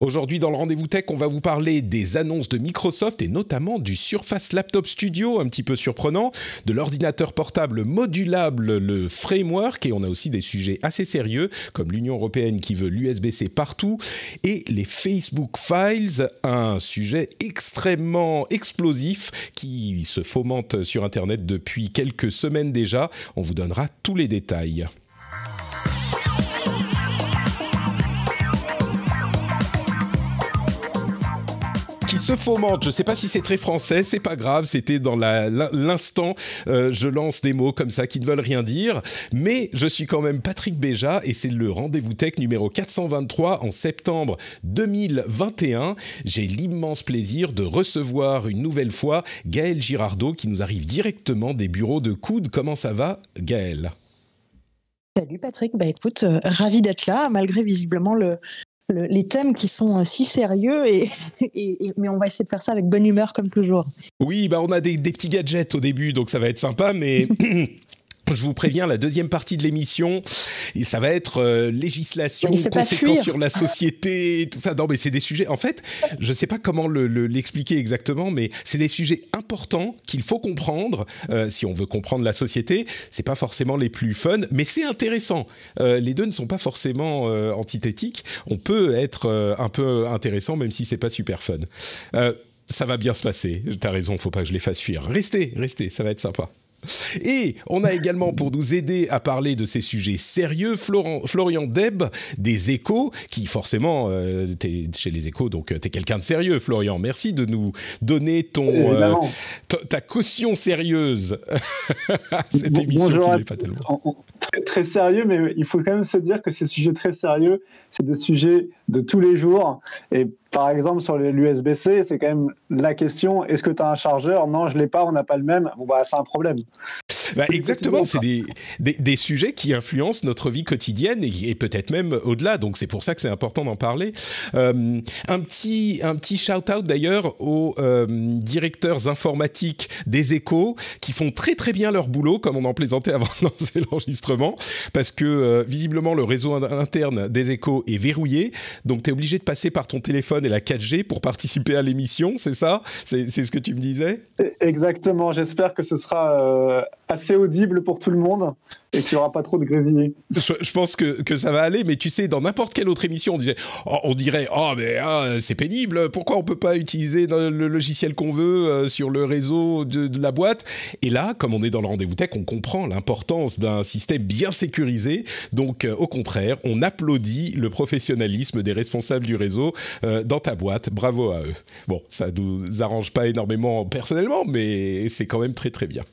Aujourd'hui, dans le Rendez-vous Tech, on va vous parler des annonces de Microsoft et notamment du Surface Laptop Studio, un petit peu surprenant, de l'ordinateur portable modulable, le Framework, et on a aussi des sujets assez sérieux, comme l'Union européenne qui veut l'USB-C partout, et les Facebook Files, un sujet extrêmement explosif qui se fomente sur Internet depuis quelques semaines déjà. On vous donnera tous les détails. Qui se fomente, je ne sais pas si c'est très français, c'est pas grave, c'était dans l'instant, je lance des mots comme ça qui ne veulent rien dire, mais je suis quand même Patrick Béja et c'est le Rendez-vous Tech numéro 423 en septembre 2021. J'ai l'immense plaisir de recevoir une nouvelle fois Gaël Girardot qui nous arrive directement des bureaux de Coude. Comment ça va, Gaël ? Salut Patrick, écoute, ravi d'être là, malgré visiblement les thèmes qui sont si sérieux, mais on va essayer de faire ça avec bonne humeur comme toujours. Oui, on a des petits gadgets au début, donc ça va être sympa, mais... Je vous préviens, la deuxième partie de l'émission, et ça va être législation, conséquences sur la société, tout ça. Non, mais c'est des sujets... En fait, je ne sais pas comment l'expliquer exactement, mais c'est des sujets importants qu'il faut comprendre si on veut comprendre la société. Ce n'est pas forcément les plus fun, mais c'est intéressant. Les deux ne sont pas forcément antithétiques. On peut être un peu intéressant, même si ce n'est pas super fun. Ça va bien se passer. Tu as raison, il ne faut pas que je les fasse fuir. Restez, ça va être sympa. Et on a également, pour nous aider à parler de ces sujets sérieux, Florian Deb des Échos, qui forcément, t'es chez les Échos, donc t'es quelqu'un de sérieux, Florian. Merci de nous donner ta caution sérieuse à cette émission qui n'est pas tellement... Très sérieux, mais il faut quand même se dire que ces sujets très sérieux, c'est des sujets de tous les jours. Et par exemple, sur l'USB-C, c'est quand même la question, est-ce que tu as un chargeur ? Non, je ne l'ai pas, on n'a pas le même. C'est un problème. Exactement, c'est des sujets qui influencent notre vie quotidienne et peut-être même au-delà. Donc c'est pour ça que c'est important d'en parler. Un petit shout-out d'ailleurs aux directeurs informatiques des Échos qui font très très bien leur boulot, comme on en plaisantait avant de lancer l'enregistrement, parce que visiblement le réseau interne des Échos est verrouillé. Donc tu es obligé de passer par ton téléphone et la 4G pour participer à l'émission, c'est ça ? C'est ce que tu me disais ? Exactement, j'espère que ce sera assez audible pour tout le monde et qu'il n'y aura pas trop de grésillés. Je pense que ça va aller, mais tu sais, dans n'importe quelle autre émission, on dirait c'est pénible, pourquoi on ne peut pas utiliser le logiciel qu'on veut sur le réseau de la boîte ? Et là, comme on est dans le Rendez-vous Tech, on comprend l'importance d'un système bien sécurisé. Donc, au contraire, on applaudit le professionnalisme des responsables du réseau dans ta boîte. Bravo à eux. Bon, ça ne nous arrange pas énormément personnellement, mais c'est quand même très très bien.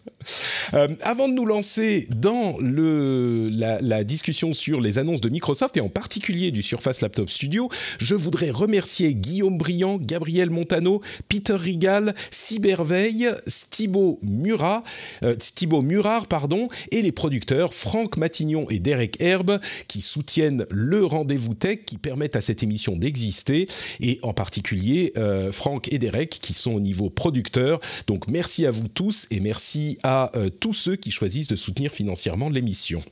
Avant de nous lancer dans la discussion sur les annonces de Microsoft et en particulier du Surface Laptop Studio, je voudrais remercier Guillaume Briand, Gabriel Montano, Peter Rigal, Cyberveille, Thibaut Murat, et les producteurs Franck Matignon et Derek Herbe qui soutiennent le Rendez-vous Tech, qui permettent à cette émission d'exister, et en particulier Franck et Derek qui sont au niveau producteur. Donc merci à vous tous et merci à tous ceux qui choisissent de soutenir financièrement l'émission.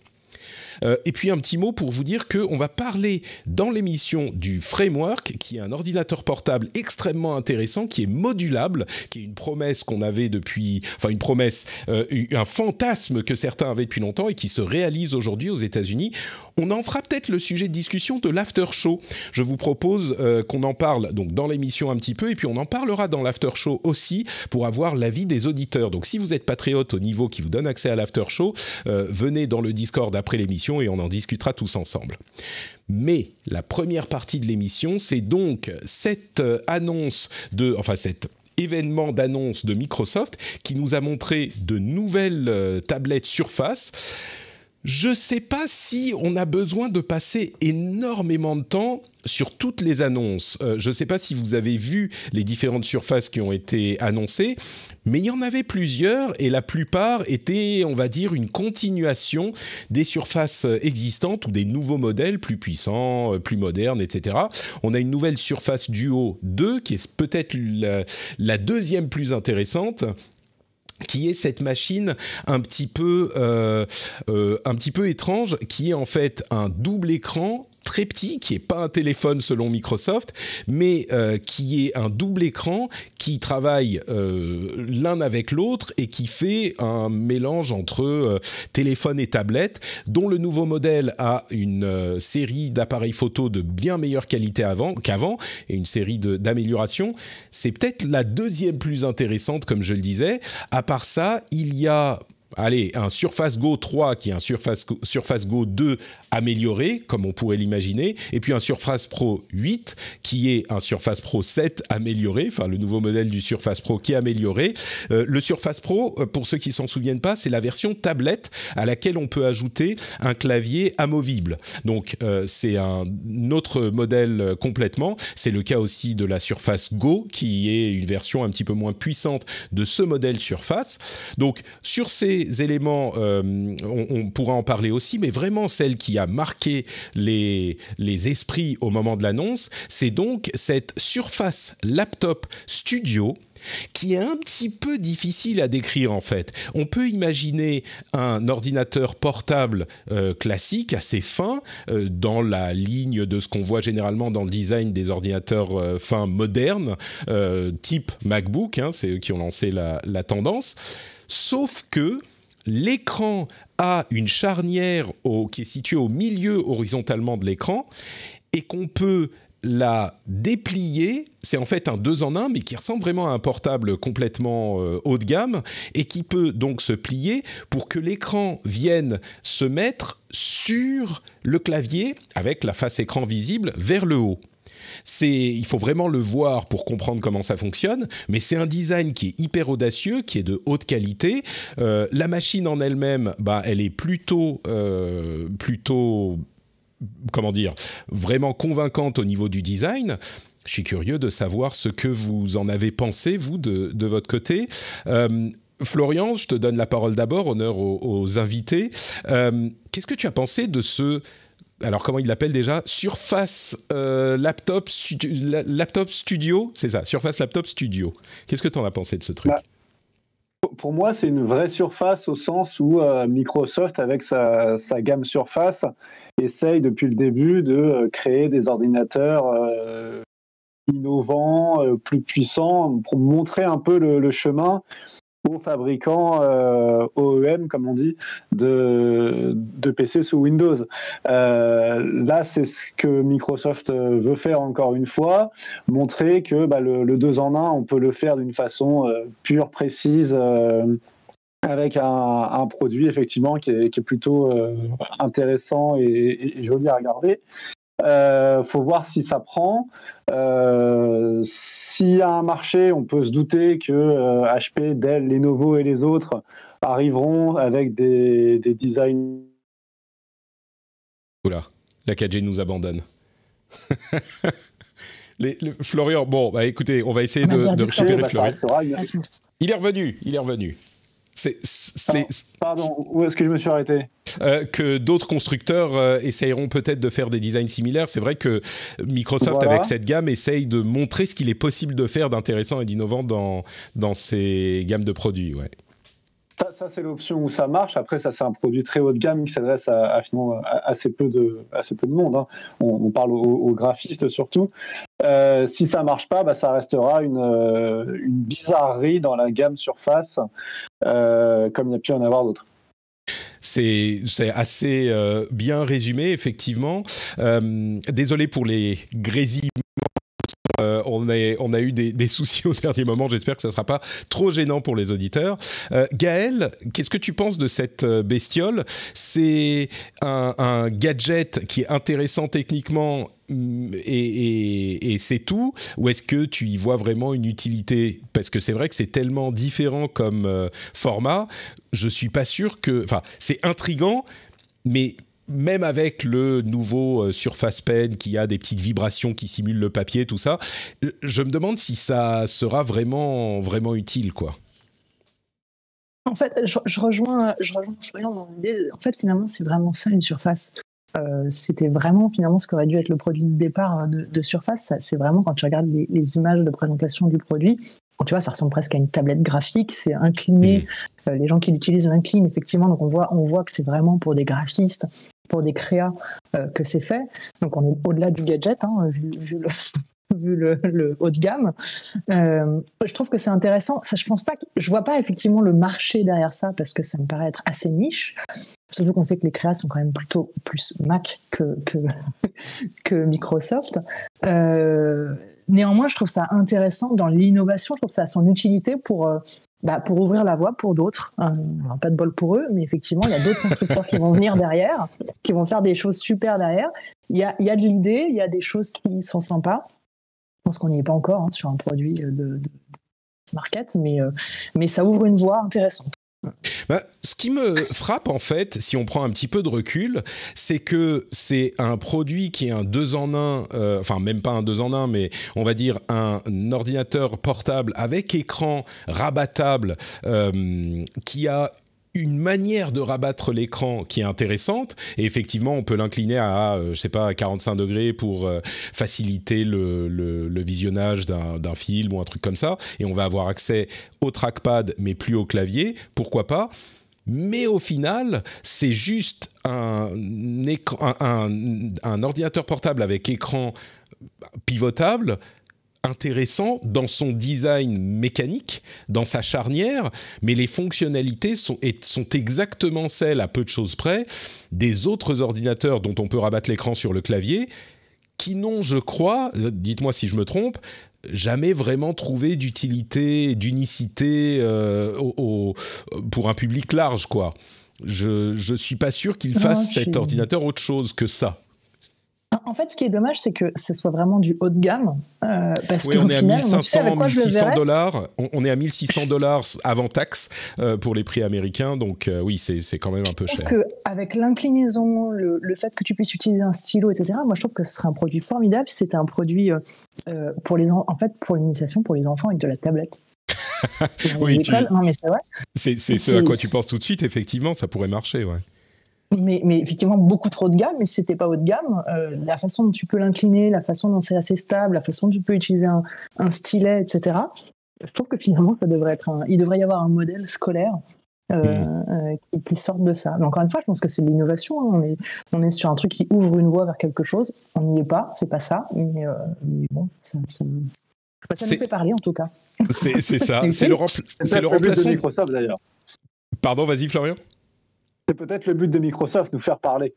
Et puis un petit mot pour vous dire qu'on va parler dans l'émission du Framework, qui est un ordinateur portable extrêmement intéressant, qui est modulable, qui est une promesse qu'on avait depuis... Enfin une promesse, un fantasme que certains avaient depuis longtemps et qui se réalise aujourd'hui aux États-Unis. On en fera peut-être le sujet de discussion de l'after show. Je vous propose qu'on en parle donc dans l'émission un petit peu, et puis on en parlera dans l'after show aussi pour avoir l'avis des auditeurs. Donc si vous êtes patriote au niveau qui vous donne accès à l'after show, venez dans le Discord après l'émission et on en discutera tous ensemble. Mais la première partie de l'émission, c'est donc cette cet événement d'annonce de Microsoft qui nous a montré de nouvelles tablettes Surface. Je ne sais pas si on a besoin de passer énormément de temps sur toutes les annonces. Je ne sais pas si vous avez vu les différentes surfaces qui ont été annoncées, mais il y en avait plusieurs et la plupart étaient, on va dire, une continuation des surfaces existantes ou des nouveaux modèles plus puissants, plus modernes, etc. On a une nouvelle Surface Duo 2 qui est peut-être la deuxième plus intéressante, qui est cette machine un petit peu étrange, qui est en fait un double écran très petit, qui n'est pas un téléphone selon Microsoft, mais qui est un double écran qui travaille l'un avec l'autre et qui fait un mélange entre téléphone et tablette, dont le nouveau modèle a une série d'appareils photo de bien meilleure qualité qu'avant et une série d'améliorations. C'est peut-être la deuxième plus intéressante, comme je le disais. À part ça, il y a un Surface Go 3 qui est un Surface Go 2 amélioré, comme on pourrait l'imaginer, et puis un Surface Pro 8 qui est un Surface Pro 7 amélioré, enfin le nouveau modèle du Surface Pro qui est amélioré. Le Surface Pro, pour ceux qui ne s'en souviennent pas, c'est la version tablette à laquelle on peut ajouter un clavier amovible. Donc c'est un autre modèle complètement. C'est le cas aussi de la Surface Go, qui est une version un petit peu moins puissante de ce modèle Surface. Donc sur ces éléments, on pourra en parler aussi, mais vraiment celle qui a marqué les esprits au moment de l'annonce, c'est donc cette Surface Laptop Studio, qui est un petit peu difficile à décrire en fait. On peut imaginer un ordinateur portable classique, assez fin, dans la ligne de ce qu'on voit généralement dans le design des ordinateurs fins modernes, type MacBook, c'est eux qui ont lancé la tendance. Sauf que l'écran a une charnière qui est située au milieu horizontalement de l'écran et qu'on peut la déplier. C'est en fait un 2 en 1, mais qui ressemble vraiment à un portable complètement haut de gamme et qui peut donc se plier pour que l'écran vienne se mettre sur le clavier avec la face écran visible vers le haut. Il faut vraiment le voir pour comprendre comment ça fonctionne, mais c'est un design qui est hyper audacieux, qui est de haute qualité. La machine en elle-même, elle est plutôt, comment dire, vraiment convaincante au niveau du design. Je suis curieux de savoir ce que vous en avez pensé, vous, de votre côté. Florian, je te donne la parole d'abord, honneur aux invités. Qu'est-ce que tu as pensé de ce... Alors, comment il l'appelle déjà ? Surface Laptop Studio, c'est ça, Surface Laptop Studio. Qu'est-ce que tu en as pensé de ce truc ? Pour moi, c'est une vraie Surface au sens où Microsoft, avec sa gamme Surface, essaye depuis le début de créer des ordinateurs innovants, plus puissants, pour montrer un peu le chemin aux fabricants OEM, comme on dit, de PC sous Windows. Là, c'est ce que Microsoft veut faire encore une fois, montrer que le 2 en 1, on peut le faire d'une façon pure, précise, avec un produit effectivement qui est plutôt intéressant et joli à regarder. Faut voir si ça prend. S'il y a un marché, on peut se douter que HP, Dell, Lenovo et les autres arriveront avec des designs. Oula, la 4G nous abandonne. Florian, écoutez, on va essayer de récupérer Florian. Il est revenu. Pardon, où est-ce que je me suis arrêté ? Que d'autres constructeurs essayeront peut-être de faire des designs similaires. C'est vrai que Microsoft, avec cette gamme, essaye de montrer ce qu'il est possible de faire d'intéressant et d'innovant dans ses gammes de produits. Ouais. Ça, c'est l'option où ça marche. Après, ça, c'est un produit très haut de gamme qui s'adresse à assez peu de monde. Hein. On parle aux graphistes surtout. Si ça marche pas, ça restera une bizarrerie dans la gamme Surface, comme il y a pu en avoir d'autres. C'est assez bien résumé, effectivement. Désolé pour les grésillements. On a eu des soucis au dernier moment. J'espère que ça ne sera pas trop gênant pour les auditeurs. Gaël, qu'est-ce que tu penses de cette bestiole ? C'est un gadget qui est intéressant techniquement et c'est tout ? Ou est-ce que tu y vois vraiment une utilité ? Parce que c'est vrai que c'est tellement différent comme format. Je ne suis pas sûr que... Enfin, c'est intriguant, mais... Même avec le nouveau Surface Pen qui a des petites vibrations qui simulent le papier, tout ça, je me demande si ça sera vraiment, vraiment utile, quoi. En fait, je rejoins Florian dans l'idée. En fait, finalement, c'est vraiment ça, une Surface. C'était vraiment, finalement, ce qu'aurait dû être le produit de départ de Surface. C'est vraiment, quand tu regardes les images de présentation du produit, tu vois, ça ressemble presque à une tablette graphique, c'est incliné. Les gens qui l'utilisent l'inclinent, effectivement. Donc, on voit que c'est vraiment pour des graphistes pour des créas que c'est fait. Donc on est au-delà du gadget, vu le haut de gamme. Je trouve que c'est intéressant. Ça, je vois pas effectivement le marché derrière ça parce que ça me paraît être assez niche. Surtout qu'on sait que les créas sont quand même plutôt plus Mac que Microsoft. Néanmoins, je trouve ça intéressant dans l'innovation. Je trouve que ça a son utilité pour ouvrir la voie pour d'autres. Alors, pas de bol pour eux, mais effectivement, il y a d'autres constructeurs qui vont venir derrière, qui vont faire des choses super derrière. Il y a de l'idée, il y a des choses qui sont sympas. Je pense qu'on n'y est pas encore sur un produit de market, mais ça ouvre une voie intéressante. Ce qui me frappe en fait, si on prend un petit peu de recul, c'est que c'est un produit qui est un 2 en 1, enfin même pas un 2 en 1, mais on va dire un ordinateur portable avec écran rabattable qui a une manière de rabattre l'écran qui est intéressante, et effectivement on peut l'incliner à 45 degrés pour faciliter le visionnage d'un film ou un truc comme ça, et on va avoir accès au trackpad mais plus au clavier, pourquoi pas. Mais au final, c'est juste un ordinateur portable avec écran pivotable, intéressant dans son design mécanique, dans sa charnière, mais les fonctionnalités sont exactement celles, à peu de choses près, des autres ordinateurs dont on peut rabattre l'écran sur le clavier, qui n'ont, je crois, dites-moi si je me trompe, jamais vraiment trouvé d'utilité, d'unicité pour un public large, quoi. Je suis pas sûr qu'il fasse cet ordinateur autre chose que ça. En fait, ce qui est dommage, c'est que ce soit vraiment du haut de gamme. Parce oui, on est à 1500, 1600 $. On est à 1600 $ avant taxe pour les prix américains. Donc oui, c'est quand même un peu cher. Avec l'inclinaison, le fait que tu puisses utiliser un stylo, etc., moi, je trouve que ce serait un produit formidable si c'était un produit pour l'initiation pour les enfants avec de la tablette. Oui, non, mais c'est vrai. C'est ce à quoi tu penses tout de suite. Effectivement, ça pourrait marcher, ouais. Mais effectivement, beaucoup trop de gamme, mais si c'était pas haut de gamme, la façon dont tu peux l'incliner, la façon dont c'est assez stable, la façon dont tu peux utiliser un stylet, etc., je trouve que finalement, il devrait y avoir un modèle scolaire qui sorte de ça. Mais encore une fois, je pense que c'est de l'innovation. On est sur un truc qui ouvre une voie vers quelque chose. On n'y est pas, c'est pas ça, mais bon, ça nous fait parler en tout cas. C'est ça, c'est le remplaçant de Microsoft d'ailleurs. Pardon, vas-y Florian. C'est peut-être le but de Microsoft, nous faire parler.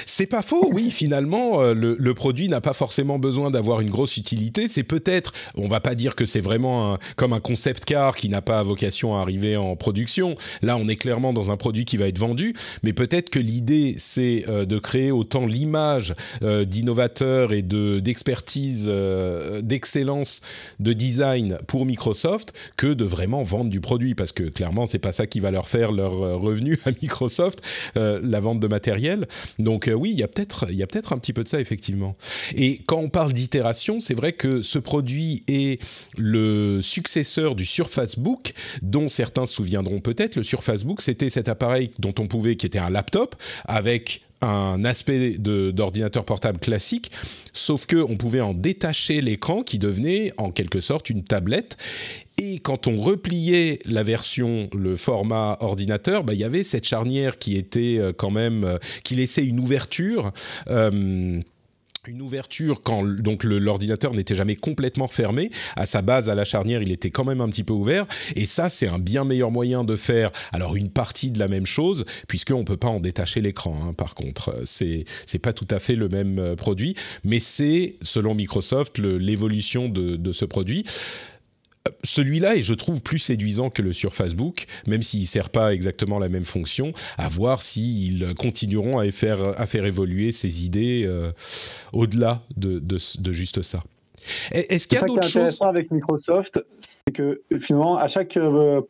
C'est pas faux, oui, finalement, le produit n'a pas forcément besoin d'avoir une grosse utilité. C'est peut-être, on va pas dire que c'est vraiment comme un concept car qui n'a pas vocation à arriver en production. Là, on est clairement dans un produit qui va être vendu, mais peut-être que l'idée, c'est de créer autant l'image d'innovateur et d'expertise, d'excellence de design pour Microsoft que de vraiment vendre du produit, parce que clairement, c'est pas ça qui va leur faire leur revenu à Microsoft, la vente de matériel. Donc oui, il y a peut-être un petit peu de ça, effectivement. Et quand on parle d'itération, c'est vrai que ce produit est le successeur du Surface Book, dont certains se souviendront peut-être. Le Surface Book, c'était cet appareil qui était un laptop, avec un aspect d'ordinateur portable classique, sauf qu'on pouvait en détacher l'écran qui devenait en quelque sorte une tablette. Et quand on repliait la version, le format ordinateur, il y avait cette charnière qui était quand même, qui laissait une ouverture quand donc l'ordinateur n'était jamais complètement fermé. À sa base, à la charnière, il était quand même un petit peu ouvert. Et ça, c'est un bien meilleur moyen de faire alors une partie de la même chose, puisqu'on ne peut pas en détacher l'écran. Par contre, c'est pas tout à fait le même produit, mais c'est, selon Microsoft, l'évolution de ce produit. Celui-là est, je trouve, plus séduisant que le Surface Book, même s'il ne sert pas exactement la même fonction, à voir s'ils continueront à faire évoluer ces idées au-delà de juste ça. Est-ce qu'il y a d'autres choses ? Ce qui est intéressant avec Microsoft, c'est que finalement, à chaque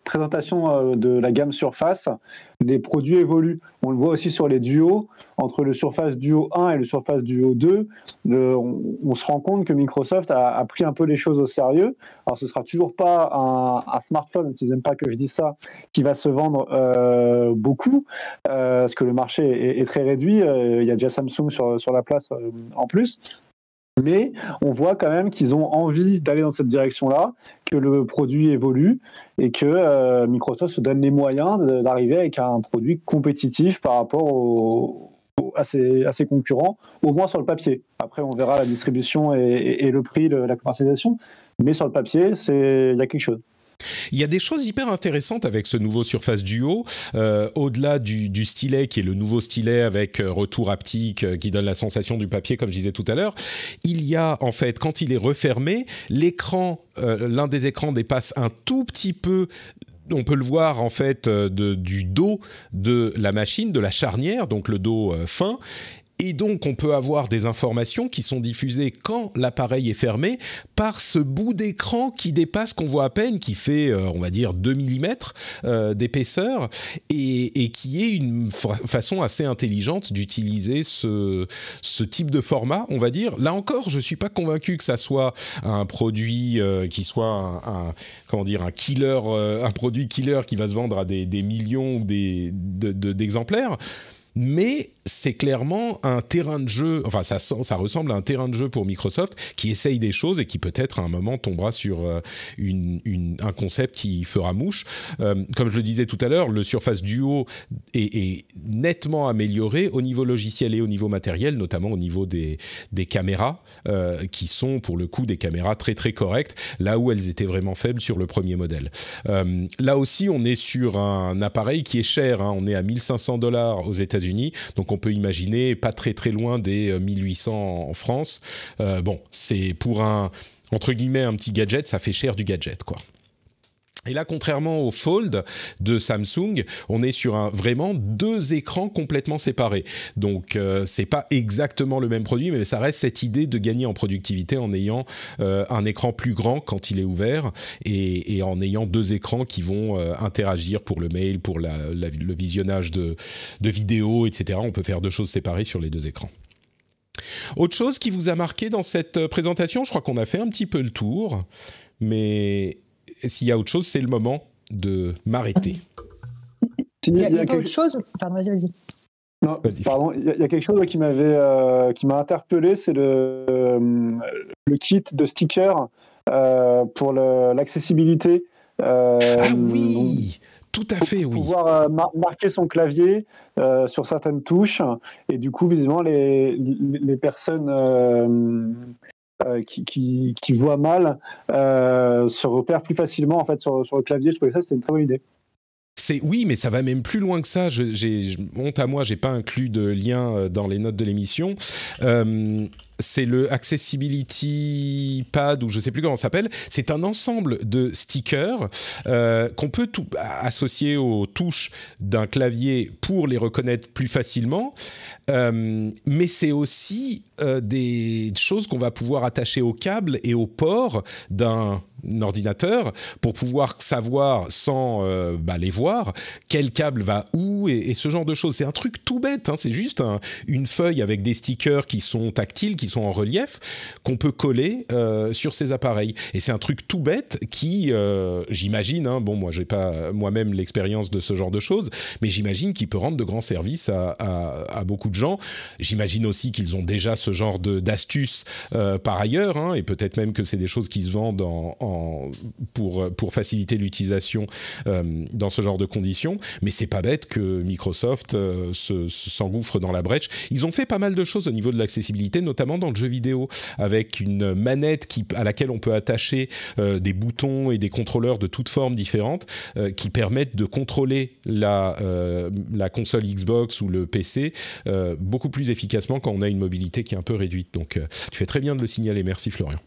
présentation de la gamme Surface, les produits évoluent. On le voit aussi sur les duos, entre le Surface Duo 1 et le Surface Duo 2, on se rend compte que Microsoft a pris un peu les choses au sérieux. Alors ce ne sera toujours pas un smartphone, même s'ils n'aiment pas que je dise ça, qui va se vendre beaucoup, parce que le marché est très réduit. Il y a déjà Samsung sur la place en plus. Mais on voit quand même qu'ils ont envie d'aller dans cette direction-là, que le produit évolue et que Microsoft se donne les moyens d'arriver avec un produit compétitif par rapport aux à ses concurrents, au moins sur le papier. Après, on verra la distribution et le prix de la commercialisation, mais sur le papier, il y a quelque chose. Il y a des choses hyper intéressantes avec ce nouveau Surface Duo, au-delà du stylet qui est le nouveau stylet avec retour haptique qui donne la sensation du papier comme je disais tout à l'heure. Il y a en fait, quand il est refermé, l'écran, l'un des écrans dépasse un tout petit peu. On peut le voir en fait du dos de la machine, de la charnière, donc le dos fin. Et donc, on peut avoir des informations qui sont diffusées quand l'appareil est fermé par ce bout d'écran qui dépasse, qu'on voit à peine, qui fait, on va dire, 2 mm d'épaisseur et qui est une façon assez intelligente d'utiliser ce type de format, on va dire. Là encore, je ne suis pas convaincu que ça soit un produit qui soit un killer, un produit killer qui va se vendre à des millions d'exemplaires. Mais c'est clairement un terrain de jeu, enfin ça ressemble à un terrain de jeu pour Microsoft qui essaye des choses et qui peut-être à un moment tombera sur un concept qui fera mouche. Comme je le disais tout à l'heure, le Surface Duo est nettement amélioré au niveau logiciel et au niveau matériel, notamment au niveau des caméras, qui sont pour le coup des caméras très très correctes, là où elles étaient vraiment faibles sur le premier modèle. Là aussi, on est sur un appareil qui est cher, hein, on est à $1 500 aux États-Unis, donc on peut imaginer pas très très loin des 1800 en France. Bon, c'est pour entre guillemets un petit gadget, ça fait cher du gadget quoi. Et là, contrairement au Fold de Samsung, on est sur vraiment 2 écrans complètement séparés. Donc, c'est pas exactement le même produit, mais ça reste cette idée de gagner en productivité en ayant un écran plus grand quand il est ouvert et en ayant 2 écrans qui vont interagir pour le mail, pour le visionnage de vidéos, etc. On peut faire 2 choses séparées sur les 2 écrans. Autre chose qui vous a marqué dans cette présentation, je crois qu'on a fait un petit peu le tour, mais s'il y a autre chose, c'est le moment de m'arrêter. Il y a autre chose. Pardon, vas-y. Non, pardon, il y a quelque chose qui m'a interpellé, c'est le kit de stickers pour l'accessibilité. Ah oui, tout à fait, oui. Pouvoir marquer son clavier sur certaines touches et du coup, visiblement, les personnes qui voient mal se repèrent plus facilement en fait sur le clavier. Je trouvais ça c'était une très bonne idée. Oui, mais ça va même plus loin que ça. Honte à moi, j'ai pas inclus de lien dans les notes de l'émission. C'est le Accessibility Pad, ou je sais plus comment ça s'appelle. C'est un ensemble de stickers qu'on peut associer aux touches d'un clavier pour les reconnaître plus facilement. Mais c'est aussi des choses qu'on va pouvoir attacher aux câbles et aux ports d'un ordinateur pour pouvoir savoir sans les voir quel câble va où et ce genre de choses. C'est un truc tout bête, hein, c'est juste une feuille avec des stickers qui sont tactiles, qui sont en relief, qu'on peut coller sur ces appareils. Et c'est un truc tout bête qui, j'imagine, hein, bon moi j'ai pas moi-même l'expérience de ce genre de choses, mais j'imagine qu'il peut rendre de grands services à beaucoup de gens. J'imagine aussi qu'ils ont déjà ce genre d'astuces par ailleurs, hein, et peut-être même que c'est des choses qui se vendent pour faciliter l'utilisation dans ce genre de conditions, mais c'est pas bête que Microsoft s'engouffre dans la brèche. Ils ont fait pas mal de choses au niveau de l'accessibilité, notamment dans le jeu vidéo, avec une manette à laquelle on peut attacher des boutons et des contrôleurs de toutes formes différentes qui permettent de contrôler la console Xbox ou le PC beaucoup plus efficacement quand on a une mobilité qui est un peu réduite. Donc tu fais très bien de le signaler, merci Florian.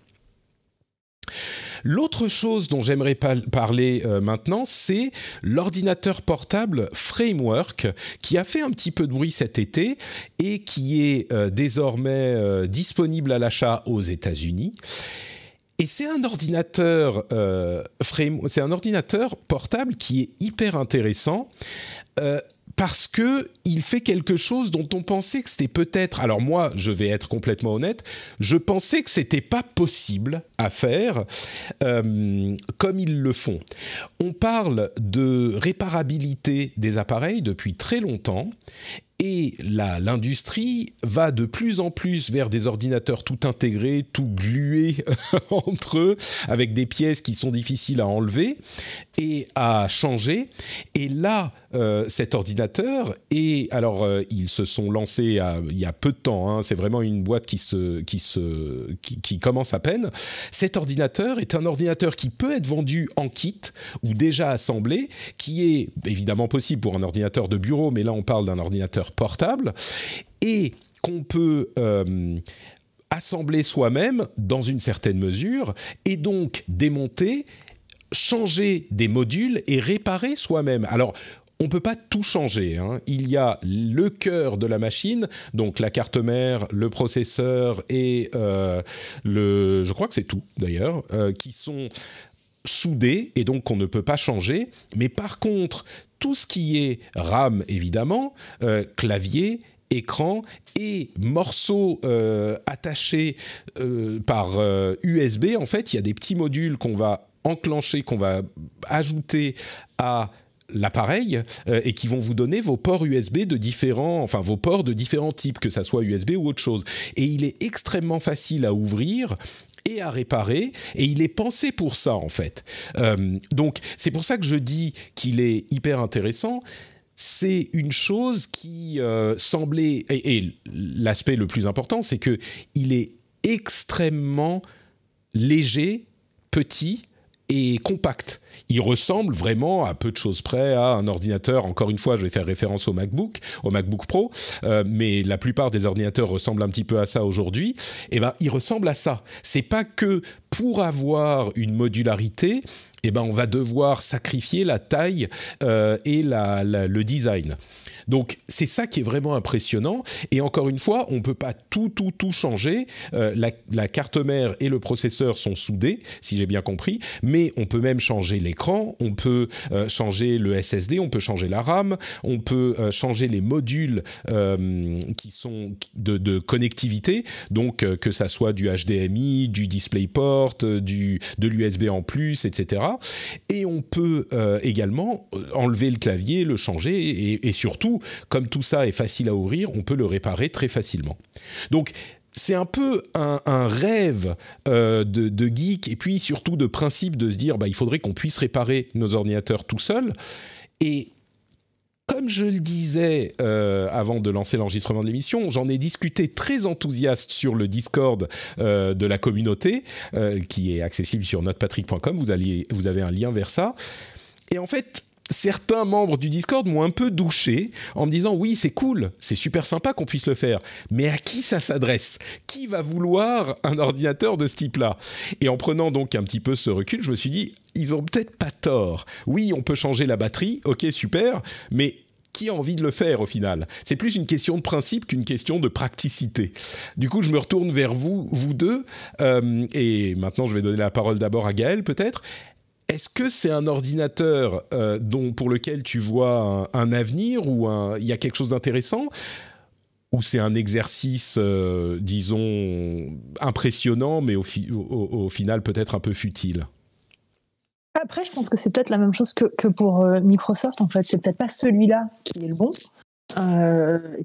L'autre chose dont j'aimerais parler maintenant, c'est l'ordinateur portable Framework qui a fait un petit peu de bruit cet été et qui est désormais disponible à l'achat aux États-Unis. Et c'est un ordinateur portable qui est hyper intéressant parce que il fait quelque chose dont on pensait que c'était peut-être... Alors moi, je vais être complètement honnête, je pensais que c'était pas possible à faire, comme ils le font. On parle de réparabilité des appareils depuis très longtemps. Et l'industrie va de plus en plus vers des ordinateurs tout intégrés, tout glués entre eux, avec des pièces qui sont difficiles à enlever et à changer. Et là, cet ordinateur, ils se sont lancés il y a peu de temps, hein, c'est vraiment une boîte qui commence à peine. Cet ordinateur est un ordinateur qui peut être vendu en kit ou déjà assemblé, qui est évidemment possible pour un ordinateur de bureau, mais là on parle d'un ordinateur portable, et qu'on peut assembler soi-même dans une certaine mesure, et donc démonter, changer des modules et réparer soi-même. Alors, on ne peut pas tout changer, hein. Il y a le cœur de la machine, donc la carte mère, le processeur et je crois que c'est tout d'ailleurs, qui sont soudés et donc qu'on ne peut pas changer. Mais par contre, tout ce qui est RAM, évidemment, clavier, écran et morceaux attachés par USB, en fait, il y a des petits modules qu'on va enclencher, qu'on va ajouter à l'appareil et qui vont vous donner vos ports USB vos ports de différents types, que ça soit USB ou autre chose. Et il est extrêmement facile à ouvrir et à réparer, et il est pensé pour ça en fait. Donc c'est pour ça que je dis qu'il est hyper intéressant. C'est une chose qui semblait... Et l'aspect le plus important, c'est qu'il est extrêmement léger, petit et compact. Il ressemble vraiment, à peu de choses près, à un ordinateur. Encore une fois, je vais faire référence au MacBook Pro, mais la plupart des ordinateurs ressemblent un petit peu à ça aujourd'hui. Eh ben, il ressemble à ça. C'est pas que pour avoir une modularité, eh ben, on va devoir sacrifier la taille et le design. Donc, c'est ça qui est vraiment impressionnant. Et encore une fois, on ne peut pas tout changer. La carte mère et le processeur sont soudés, si j'ai bien compris. Mais on peut même changer l'écran, on peut changer le SSD, on peut changer la RAM, on peut changer les modules qui sont de connectivité. Donc, que ça soit du HDMI, du DisplayPort, de l'USB en plus, etc. Et on peut également enlever le clavier, le changer et surtout, comme tout ça est facile à ouvrir, on peut le réparer très facilement. Donc, c'est un peu un rêve de geek et puis surtout de principe de se dire il faudrait qu'on puisse réparer nos ordinateurs tout seul. Et comme je le disais avant de lancer l'enregistrement de l'émission, j'en ai discuté très enthousiaste sur le Discord de la communauté qui est accessible sur notrepatrick.com. Vous avez un lien vers ça. Et en fait, certains membres du Discord m'ont un peu douché en me disant « Oui, c'est cool, c'est super sympa qu'on puisse le faire, mais à qui ça s'adresse ? Qui va vouloir un ordinateur de ce type-là » Et en prenant donc un petit peu ce recul, je me suis dit « Ils ont peut-être pas tort. Oui, on peut changer la batterie, ok, super, mais qui a envie de le faire au final ? C'est plus une question de principe qu'une question de praticité. » Du coup, je me retourne vers vous deux, et maintenant je vais donner la parole d'abord à Gaël peut-être. Est-ce que c'est un ordinateur pour lequel tu vois un avenir ou il y a quelque chose d'intéressant ? Ou c'est un exercice, disons, impressionnant, mais au final peut-être un peu futile ? Après, je pense que c'est peut-être la même chose que pour Microsoft. En fait, c'est peut-être pas celui-là qui est le bon.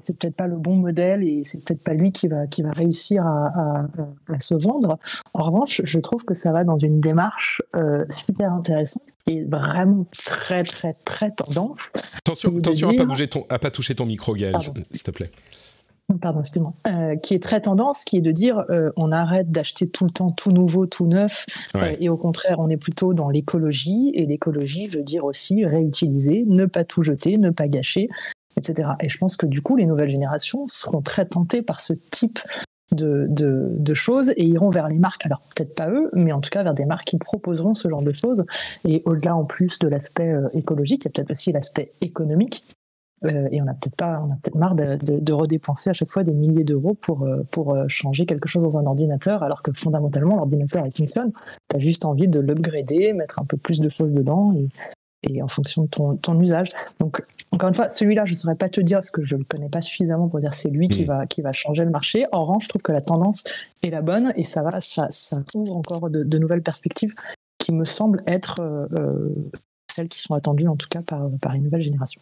C'est peut-être pas le bon modèle et c'est peut-être pas lui qui va réussir à se vendre. En revanche, je trouve que ça va dans une démarche super intéressante et vraiment très très très tendance. Attention à pas toucher ton micro, Gaël, s'il te plaît. Pardon, excuse-moi. Qui est très tendance, qui est de dire on arrête d'acheter tout le temps tout nouveau, tout neuf, et au contraire, on est plutôt dans l'écologie. Et l'écologie veut dire aussi réutiliser, ne pas tout jeter, ne pas gâcher, etc. Et je pense que du coup, les nouvelles générations seront très tentées par ce type de choses et iront vers les marques, alors peut-être pas eux, mais en tout cas vers des marques qui proposeront ce genre de choses. Et au-delà, en plus de l'aspect écologique, il y a peut-être aussi l'aspect économique. Et on a peut-être marre de redépenser à chaque fois des milliers d'euros pour changer quelque chose dans un ordinateur, alors que fondamentalement l'ordinateur il fonctionne. T'as juste envie de l'upgrader, mettre un peu plus de choses dedans et en fonction de ton usage. Donc, encore une fois, celui-là, je ne saurais pas te dire, parce que je ne le connais pas suffisamment pour dire c'est lui qui va changer le marché. En revanche, je trouve que la tendance est la bonne, et ça ouvre encore de nouvelles perspectives qui me semblent être celles qui sont attendues, en tout cas, par une nouvelle génération.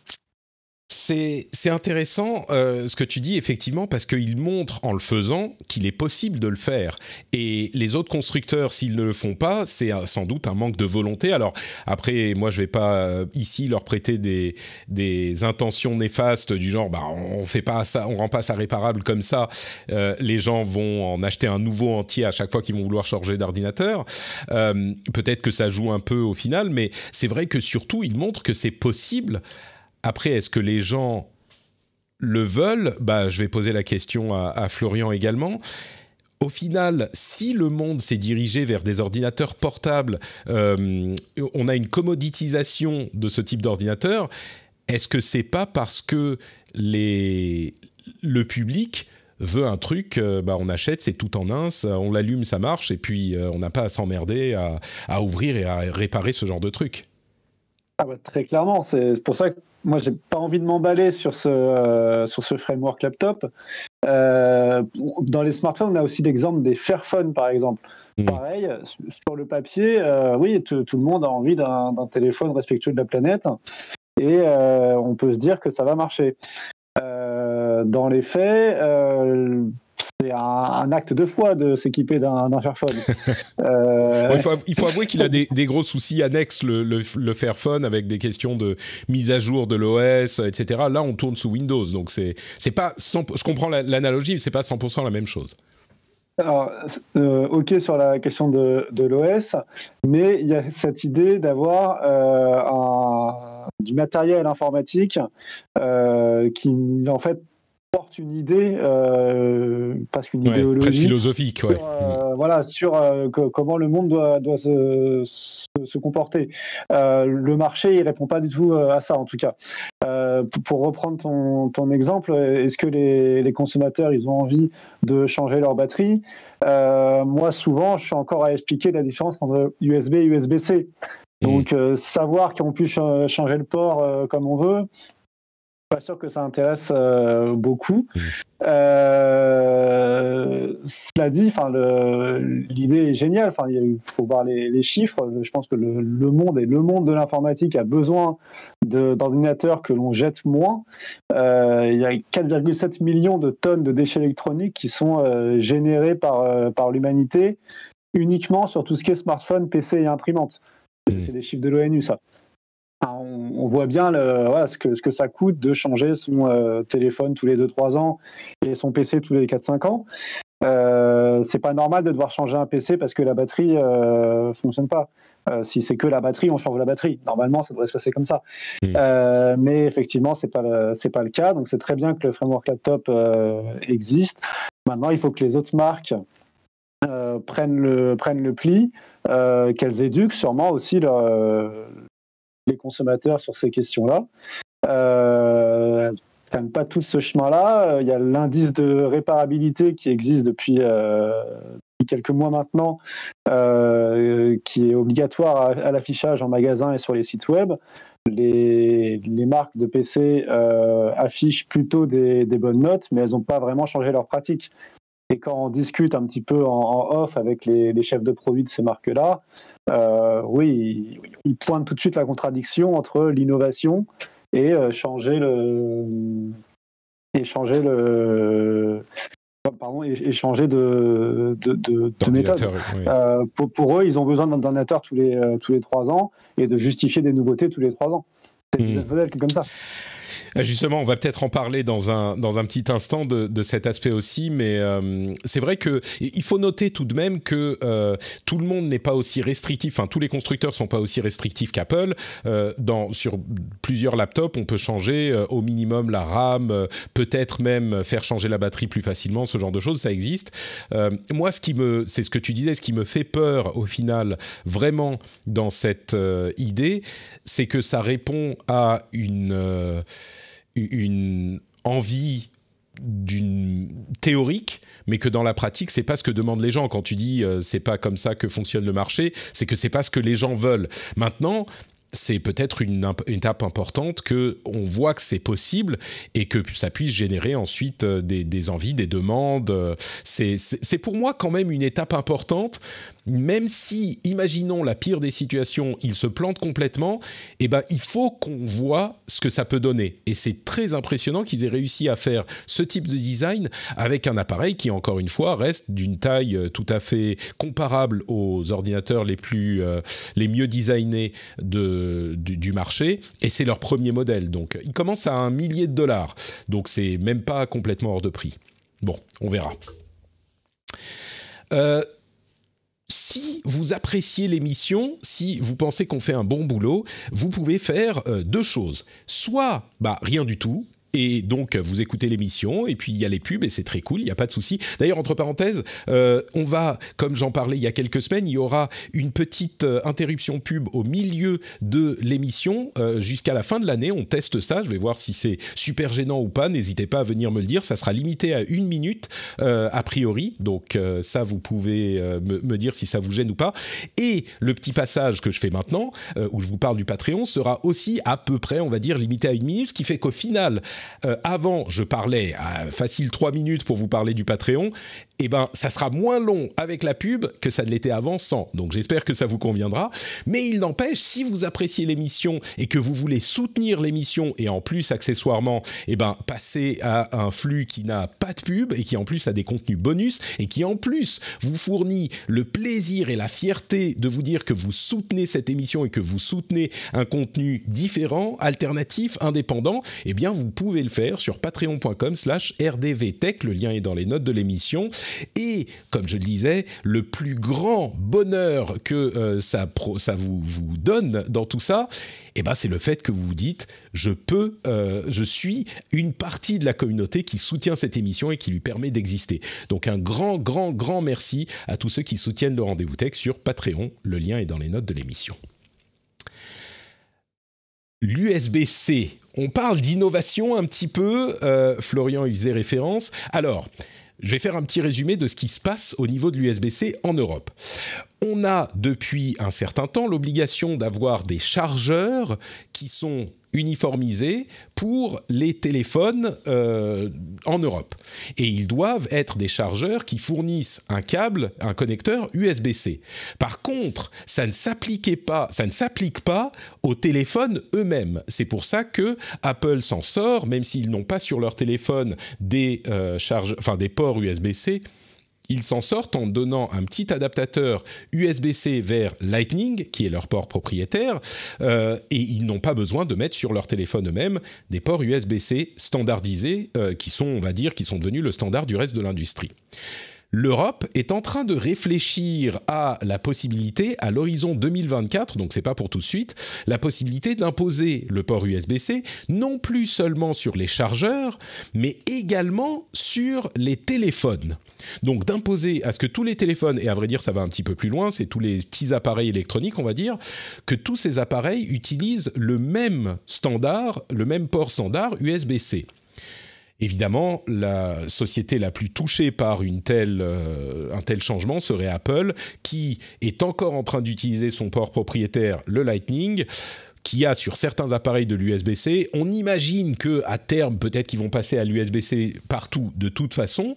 C'est intéressant ce que tu dis, effectivement, parce qu'il montre en le faisant qu'il est possible de le faire. Et les autres constructeurs, s'ils ne le font pas, c'est sans doute un manque de volonté. Alors après, moi, je ne vais pas ici leur prêter des intentions néfastes du genre, on fait pas ça, on rend pas ça réparable comme ça. Les gens vont en acheter un nouveau entier à chaque fois qu'ils vont vouloir changer d'ordinateur. Peut-être que ça joue un peu au final, mais c'est vrai que surtout, il montre que c'est possible. Après, est-ce que les gens le veulent ? Je vais poser la question à Florian également. Au final, si le monde s'est dirigé vers des ordinateurs portables, on a une commoditisation de ce type d'ordinateur, est-ce que c'est pas parce que le public veut un truc, on achète, c'est tout en un, on l'allume, ça marche, et puis on n'a pas à s'emmerder à ouvrir et à réparer ce genre de truc. Très clairement, c'est pour ça que moi j'ai pas envie de m'emballer sur ce framework laptop. Dans les smartphones, on a aussi l'exemple des Fairphone par exemple. Pareil, sur le papier, oui, tout le monde a envie d'un téléphone respectueux de la planète, et on peut se dire que ça va marcher. Dans les faits, c'est un acte de foi de s'équiper d'un Fairphone. Il faut avouer qu'il a des gros soucis annexes, le Fairphone, avec des questions de mise à jour de l'OS, etc. Là, on tourne sous Windows, donc c'est pas 100%, je comprends l'analogie, mais c'est pas 100% la même chose. Alors, ok sur la question de l'OS, mais il y a cette idée d'avoir du matériel informatique qui, en fait, porte une idée, presque une idéologie, presque philosophique, sur comment le monde doit se comporter. Le marché, il répond pas du tout à ça, en tout cas. Pour reprendre ton exemple, est-ce que les consommateurs, ils ont envie de changer leur batterie ? Moi, souvent, je suis encore à expliquer la différence entre USB et USB-C. Donc, savoir qu'on puisse changer le port comme on veut, pas sûr que ça intéresse beaucoup. Cela dit, l'idée est géniale. Il faut voir les chiffres. Je pense que le monde de l'informatique a besoin d'ordinateurs que l'on jette moins. Il y a 4,7 millions de tonnes de déchets électroniques qui sont générés par l'humanité uniquement sur tout ce qui est smartphone, PC et imprimante. C'est des chiffres de l'ONU, ça. On voit bien ce que ça coûte de changer son téléphone tous les 2-3 ans et son PC tous les 4-5 ans. C'est pas normal de devoir changer un PC parce que la batterie fonctionne pas. Si c'est que la batterie, on change la batterie. Normalement, ça devrait se passer comme ça. Mais effectivement, c'est pas le cas. Donc c'est très bien que le framework laptop existe. Maintenant, il faut que les autres marques prennent le pli, qu'elles éduquent sûrement aussi les consommateurs sur ces questions-là. Prennent pas tous ce chemin-là. Il y a l'indice de réparabilité qui existe depuis quelques mois maintenant, qui est obligatoire à l'affichage en magasin et sur les sites web. Les marques de PC affichent plutôt des bonnes notes, mais elles n'ont pas vraiment changé leur pratique. Et quand on discute un petit peu en off avec les chefs de produits de ces marques-là, oui, ils pointent tout de suite la contradiction entre l'innovation et changer de méthode. Oui. Pour eux, ils ont besoin d'un ordinateur tous les 3 ans et de justifier des nouveautés tous les 3 ans. C'est un modèle comme ça. Justement, on va peut-être en parler dans un petit instant de cet aspect aussi, mais c'est vrai qu'il faut noter tout de même que tout le monde n'est pas aussi restrictif, tous les constructeurs ne sont pas aussi restrictifs qu'Apple. Sur plusieurs laptops, on peut changer au minimum la RAM, peut-être même faire changer la batterie plus facilement, ce genre de choses, ça existe. Moi, c'est ce que tu disais, ce qui me fait peur au final, vraiment, dans cette idée, c'est que ça répond à une envie théorique, mais que dans la pratique, c'est pas ce que demandent les gens. Quand tu dis c'est pas comme ça que fonctionne le marché, c'est que c'est pas ce que les gens veulent. Maintenant, c'est peut-être une étape importante qu'on voit que c'est possible et que ça puisse générer ensuite des envies, des demandes. C'est pour moi quand même une étape importante, même si, imaginons la pire des situations, il se plante complètement, eh ben, il faut qu'on voit ce que ça peut donner. Et c'est très impressionnant qu'ils aient réussi à faire ce type de design avec un appareil qui, encore une fois, reste d'une taille tout à fait comparable aux ordinateurs les mieux designés du marché, et c'est leur premier modèle. Donc, ils commencent à $1 millier, donc c'est même pas complètement hors de prix. Bon, on verra. Si vous appréciez l'émission, si vous pensez qu'on fait un bon boulot, vous pouvez faire deux choses. Soit rien du tout, et donc vous écoutez l'émission, et puis il y a les pubs, et c'est très cool, il n'y a pas de souci. D'ailleurs, entre parenthèses, on va, comme j'en parlais il y a quelques semaines, il y aura une petite interruption pub au milieu de l'émission jusqu'à la fin de l'année. On teste ça, je vais voir si c'est super gênant ou pas. N'hésitez pas à venir me le dire, ça sera limité à 1 minute a priori, donc ça vous pouvez me dire si ça vous gêne ou pas. Et le petit passage que je fais maintenant, où je vous parle du Patreon, sera aussi à peu près, on va dire, limité à 1 minute, ce qui fait qu'au final, avant, je parlais à facile 3 minutes pour vous parler du Patreon. Eh ben, ça sera moins long avec la pub que ça ne l'était avant sans. Donc, j'espère que ça vous conviendra. Mais il n'empêche, si vous appréciez l'émission et que vous voulez soutenir l'émission et en plus, accessoirement, passer à un flux qui n'a pas de pub et qui en plus a des contenus bonus et qui en plus vous fournit le plaisir et la fierté de vous dire que vous soutenez cette émission et que vous soutenez un contenu différent, alternatif, indépendant, eh bien, vous pouvez le faire sur patreon.com/rdvtech. Le lien est dans les notes de l'émission. Et, comme je le disais, le plus grand bonheur que ça vous donne dans tout ça, c'est le fait que vous vous dites je suis une partie de la communauté qui soutient cette émission et qui lui permet d'exister. Donc un grand, grand, grand merci à tous ceux qui soutiennent le Rendez-vous Tech sur Patreon. Le lien est dans les notes de l'émission. L'USB-C, on parle d'innovation un petit peu, Florian y faisait référence. Alors, je vais faire un petit résumé de ce qui se passe au niveau de l'USB-C en Europe. On a depuis un certain temps l'obligation d'avoir des chargeurs qui sont uniformisés pour les téléphones en Europe. Et ils doivent être des chargeurs qui fournissent un câble, un connecteur USB-C. Par contre, ça ne s'applique pas aux téléphones eux-mêmes. C'est pour ça que Apple s'en sort, même s'ils n'ont pas sur leur téléphone des ports USB-C. Ils s'en sortent en donnant un petit adaptateur USB-C vers Lightning, qui est leur port propriétaire, et ils n'ont pas besoin de mettre sur leur téléphone eux-mêmes des ports USB-C standardisés, qui sont devenus le standard du reste de l'industrie. L'Europe est en train de réfléchir à la possibilité, à l'horizon 2024, donc c'est pas pour tout de suite, la possibilité d'imposer le port USB-C, non plus seulement sur les chargeurs, mais également sur les téléphones. Donc d'imposer à ce que tous les téléphones, et à vrai dire ça va un petit peu plus loin, c'est tous les petits appareils électroniques, on va dire, que tous ces appareils utilisent le même standard, le même port standard USB-C. Évidemment, la société la plus touchée par un tel changement serait Apple, qui est encore en train d'utiliser son port propriétaire, le Lightning, qui a sur certains appareils de l'USB-C. On imagine qu'à terme, peut-être qu'ils vont passer à l'USB-C partout de toute façon,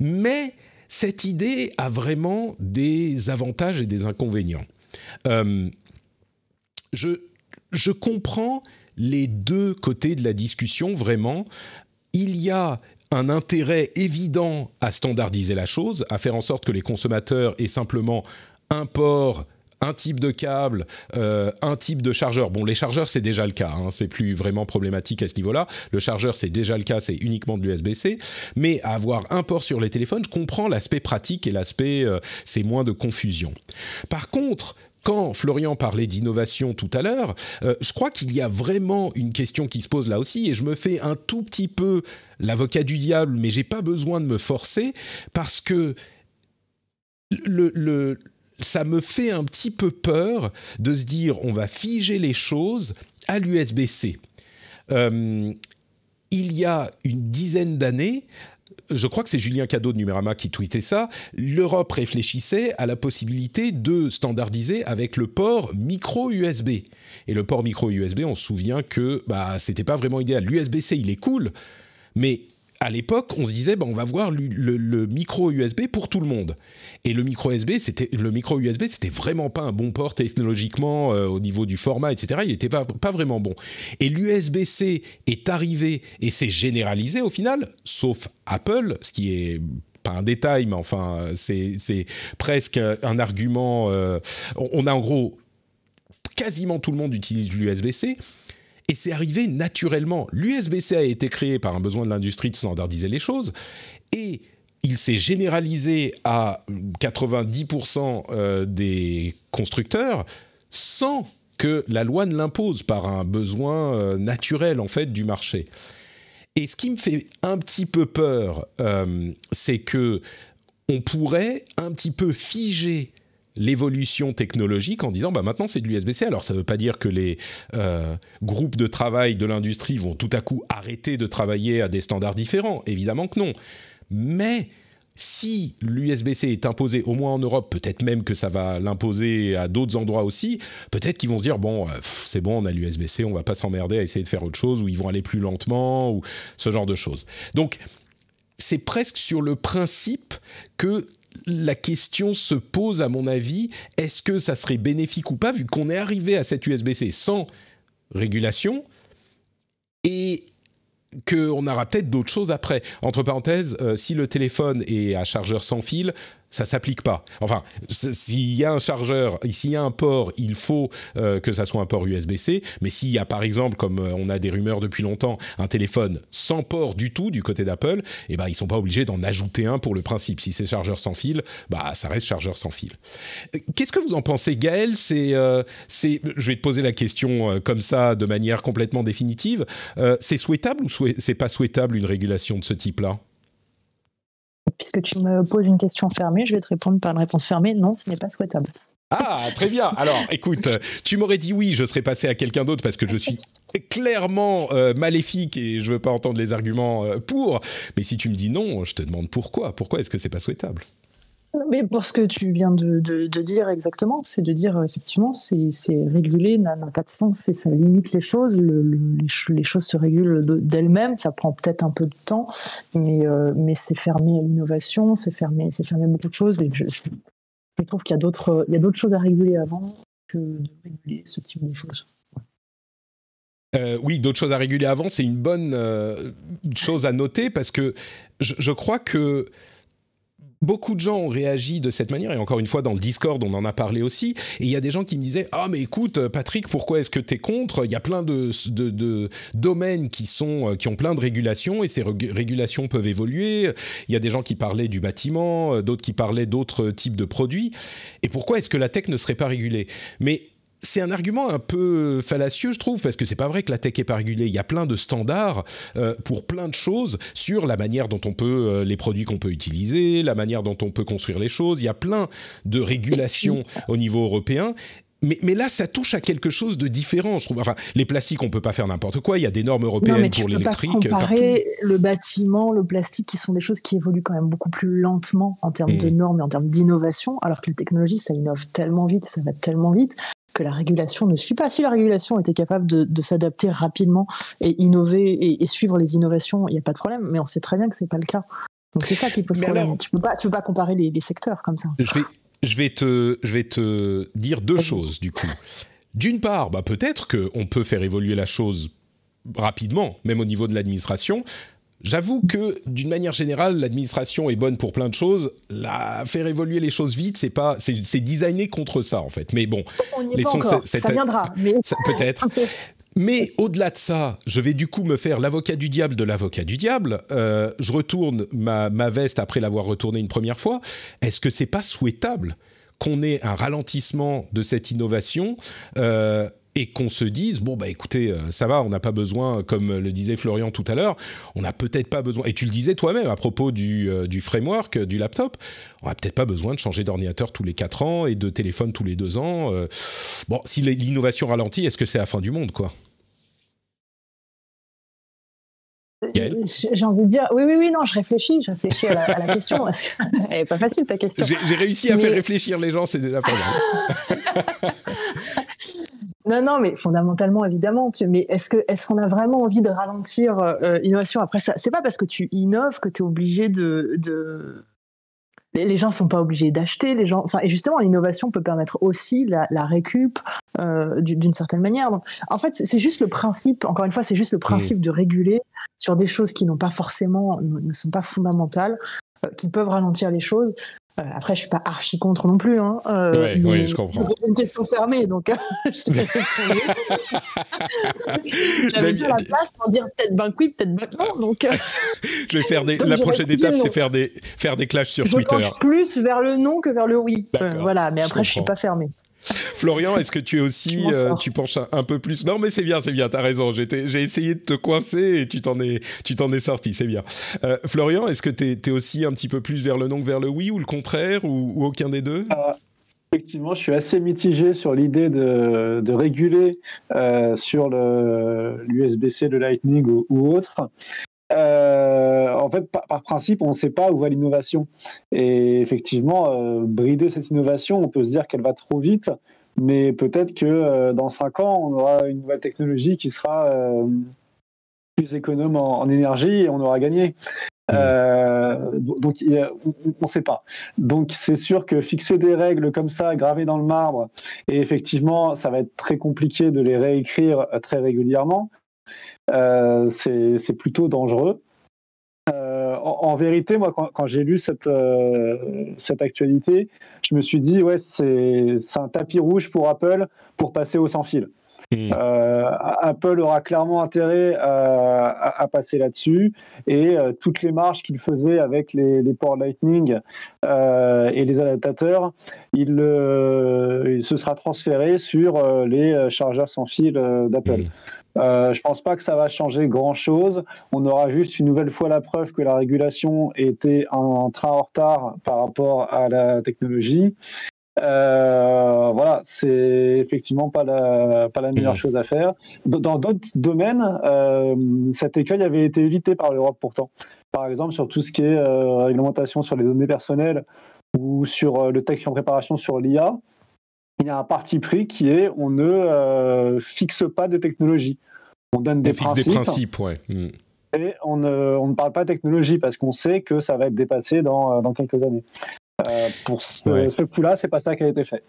mais cette idée a vraiment des avantages et des inconvénients. Je comprends les deux côtés de la discussion, vraiment. Il y a un intérêt évident à standardiser la chose, à faire en sorte que les consommateurs aient simplement un port, un type de câble, un type de chargeur. Bon, les chargeurs, c'est déjà le cas, hein, c'est plus vraiment problématique à ce niveau-là. Le chargeur, c'est déjà le cas, c'est uniquement de l'USB-C. Mais avoir un port sur les téléphones, je comprends l'aspect pratique et l'aspect, c'est moins de confusion. Par contre, quand Florian parlait d'innovation tout à l'heure, je crois qu'il y a vraiment une question qui se pose là aussi, et je me fais un tout petit peu l'avocat du diable, mais j'ai pas besoin de me forcer, parce que ça me fait un petit peu peur de se dire on va figer les choses à l'USB-C. Il y a une dizaine d'années, je crois que c'est Julien Cadeau de Numérama qui tweetait ça, l'Europe réfléchissait à la possibilité de standardiser avec le port micro USB. Et le port micro USB, on se souvient que c'était pas vraiment idéal. L'USB-C, il est cool, mais à l'époque, on se disait, on va voir le micro USB pour tout le monde. Et le micro USB, c'était vraiment pas un bon port technologiquement au niveau du format, etc. Il n'était pas vraiment bon. Et l'USB-C est arrivé et s'est généralisé au final, sauf Apple, ce qui est pas un détail, mais enfin, c'est presque un argument. On a en gros, quasiment tout le monde utilise l'USB-C. Et c'est arrivé naturellement. L'USB-C a été créé par un besoin de l'industrie de standardiser les choses, et il s'est généralisé à 90% des constructeurs sans que la loi ne l'impose, par un besoin naturel en fait du marché. Et ce qui me fait un petit peu peur, c'est que on pourrait un petit peu figer l'évolution technologique en disant maintenant c'est de l'USB-C. Alors ça ne veut pas dire que les groupes de travail de l'industrie vont tout à coup arrêter de travailler à des standards différents, évidemment que non. Mais si l'USB-C est imposé au moins en Europe, peut-être même que ça va l'imposer à d'autres endroits aussi, peut-être qu'ils vont se dire c'est bon, on a l'USB-C, on ne va pas s'emmerder à essayer de faire autre chose, ou ils vont aller plus lentement, ou ce genre de choses. Donc c'est presque sur le principe que la question se pose, à mon avis, est-ce que ça serait bénéfique ou pas, vu qu'on est arrivé à cette USB-C sans régulation et qu'on aura peut-être d'autres choses après. Entre parenthèses, si le téléphone est à chargeur sans fil, ça ne s'applique pas. Enfin, s'il y a un chargeur, s'il y a un port, il faut que ça soit un port USB-C. Mais s'il y a, par exemple, comme on a des rumeurs depuis longtemps, un téléphone sans port du tout du côté d'Apple, ils ne sont pas obligés d'en ajouter un pour le principe. Si c'est chargeur sans fil, ça reste chargeur sans fil. Qu'est-ce que vous en pensez, Gaël ? Je vais te poser la question comme ça, de manière complètement définitive. C'est souhaitable ou c'est pas souhaitable une régulation de ce type-là ? Puisque tu me poses une question fermée, je vais te répondre par une réponse fermée. Non, ce n'est pas souhaitable. Ah, très bien. Alors, écoute, tu m'aurais dit oui, je serais passé à quelqu'un d'autre parce que je suis clairement maléfique et je veux pas entendre les arguments pour. Mais si tu me dis non, je te demande pourquoi. Pourquoi est-ce que c'est pas souhaitable ? Mais pour ce que tu viens de dire exactement, c'est de dire effectivement, c'est réguler n'a pas de sens, et ça limite les choses. Les choses se régulent d'elles-mêmes. Ça prend peut-être un peu de temps, mais c'est fermé à l'innovation, c'est fermé beaucoup de choses. Et je trouve qu'il y a d'autres choses à réguler avant que de réguler ce type de choses. Oui, d'autres choses à réguler avant, c'est une bonne chose à noter, parce que je crois que beaucoup de gens ont réagi de cette manière, et encore une fois, dans le Discord, on en a parlé aussi, et il y a des gens qui me disaient « Ah, mais écoute, Patrick, pourquoi est-ce que t'es contre ? Il y a plein de domaines qui ont plein de régulations, et ces régulations peuvent évoluer. Il y a des gens qui parlaient du bâtiment, d'autres qui parlaient d'autres types de produits. Et pourquoi est-ce que la tech ne serait pas régulée ? Mais c'est un argument un peu fallacieux, je trouve, parce que c'est pas vrai que la tech est pas régulée. Il y a plein de standards pour plein de choses, sur la manière dont on peut, les produits qu'on peut utiliser, la manière dont on peut construire les choses. Il y a plein de régulations au niveau européen. Mais là, ça touche à quelque chose de différent, je trouve. Enfin, les plastiques, on peut pas faire n'importe quoi. Il y a des normes européennes pour l'électrique. Tu peux pas comparer le bâtiment, le plastique, qui sont des choses qui évoluent quand même beaucoup plus lentement en termes de normes et en termes d'innovation, alors que la technologie, ça innove tellement vite, ça va tellement vite, que la régulation ne suit pas. Si la régulation était capable de s'adapter rapidement et innover et suivre les innovations, il n'y a pas de problème, mais on sait très bien que c'est pas le cas. Donc c'est ça qui pose problème. Alors, tu peux pas comparer les secteurs comme ça. Je vais te dire deux choses, du coup. D'une part, peut-être qu'on peut faire évoluer la chose rapidement, même au niveau de l'administration. J'avoue que, d'une manière générale, l'administration est bonne pour plein de choses. Faire évoluer les choses vite, c'est designé contre ça, en fait. Mais bon, on n'y est pas encore. Ça viendra. Mais... peut-être. Mais au-delà de ça, je vais du coup me faire l'avocat du diable de l'avocat du diable. Je retourne ma veste après l'avoir retournée une première fois. Est-ce que c'est pas souhaitable qu'on ait un ralentissement de cette innovation et qu'on se dise, écoutez, ça va, on n'a pas besoin, comme le disait Florian tout à l'heure, on n'a peut-être pas besoin, et tu le disais toi-même à propos du framework, du laptop, on n'a peut-être pas besoin de changer d'ordinateur tous les 4 ans et de téléphone tous les 2 ans. Si l'innovation ralentit, est-ce que c'est la fin du monde, quoi ? J'ai envie de dire, oui, non, je réfléchis à la question, parce que elle n'est pas facile ta question. J'ai réussi à faire réfléchir les gens, c'est déjà pas mal. Non, mais fondamentalement, évidemment. Mais est-ce qu'on a vraiment envie de ralentir l'innovation? Après, ça, c'est pas parce que tu innoves que tu es obligé de... Les gens ne sont pas obligés d'acheter. Et justement, l'innovation peut permettre aussi la récup d'une certaine manière. Donc, en fait, c'est juste le principe, encore une fois, c'est juste le principe de réguler sur des choses qui ne sont pas fondamentales, qui peuvent ralentir les choses. Après, je suis pas archi contre non plus. Oui, je comprends. C'est une question fermée, donc j'avais bien la place pour dire peut-être ben oui, peut-être ben non. Donc, je vais faire la prochaine étape, c'est faire des clashs sur Twitter. Je penche plus vers le non que vers le oui. Voilà, mais après, je suis pas fermée. Florian, est-ce que tu es aussi, tu penches un peu plus? Non, mais c'est bien, t'as raison. J'ai essayé de te coincer et tu t'en es sorti, c'est bien. Florian, est-ce que t'es aussi un petit peu plus vers le non que vers le oui, ou le contraire, ou aucun des deux? Effectivement, je suis assez mitigé sur l'idée de réguler sur l'USB-C, le Lightning ou autre. En fait, par principe, on ne sait pas où va l'innovation. Et effectivement, brider cette innovation, on peut se dire qu'elle va trop vite, mais peut-être que dans 5 ans, on aura une nouvelle technologie qui sera plus économe en énergie et on aura gagné. Donc, on ne sait pas. Donc, c'est sûr que fixer des règles comme ça, gravées dans le marbre, et effectivement, ça va être très compliqué de les réécrire très régulièrement. C'est plutôt dangereux. En vérité, moi, quand j'ai lu cette actualité, je me suis dit, ouais, c'est un tapis rouge pour Apple pour passer au sans fil. Apple aura clairement intérêt à passer là-dessus, et toutes les marges qu'il faisait avec les ports Lightning et les adaptateurs, il se sera transféré sur les chargeurs sans fil d'Apple. Je pense pas que ça va changer grand-chose. On aura juste une nouvelle fois la preuve que la régulation était un train en retard par rapport à la technologie. Voilà, c'est effectivement pas la meilleure chose à faire. Dans d'autres domaines, cet écueil avait été évité par l'Europe pourtant. Par exemple, sur tout ce qui est réglementation sur les données personnelles ou sur le texte en préparation sur l'IA, il y a un parti pris qui est on ne fixe pas de technologie. On donne des principes, ouais. Et on ne parle pas de technologie parce qu'on sait que ça va être dépassé dans quelques années. Pour ce coup-là, c'est pas ça qui a été fait.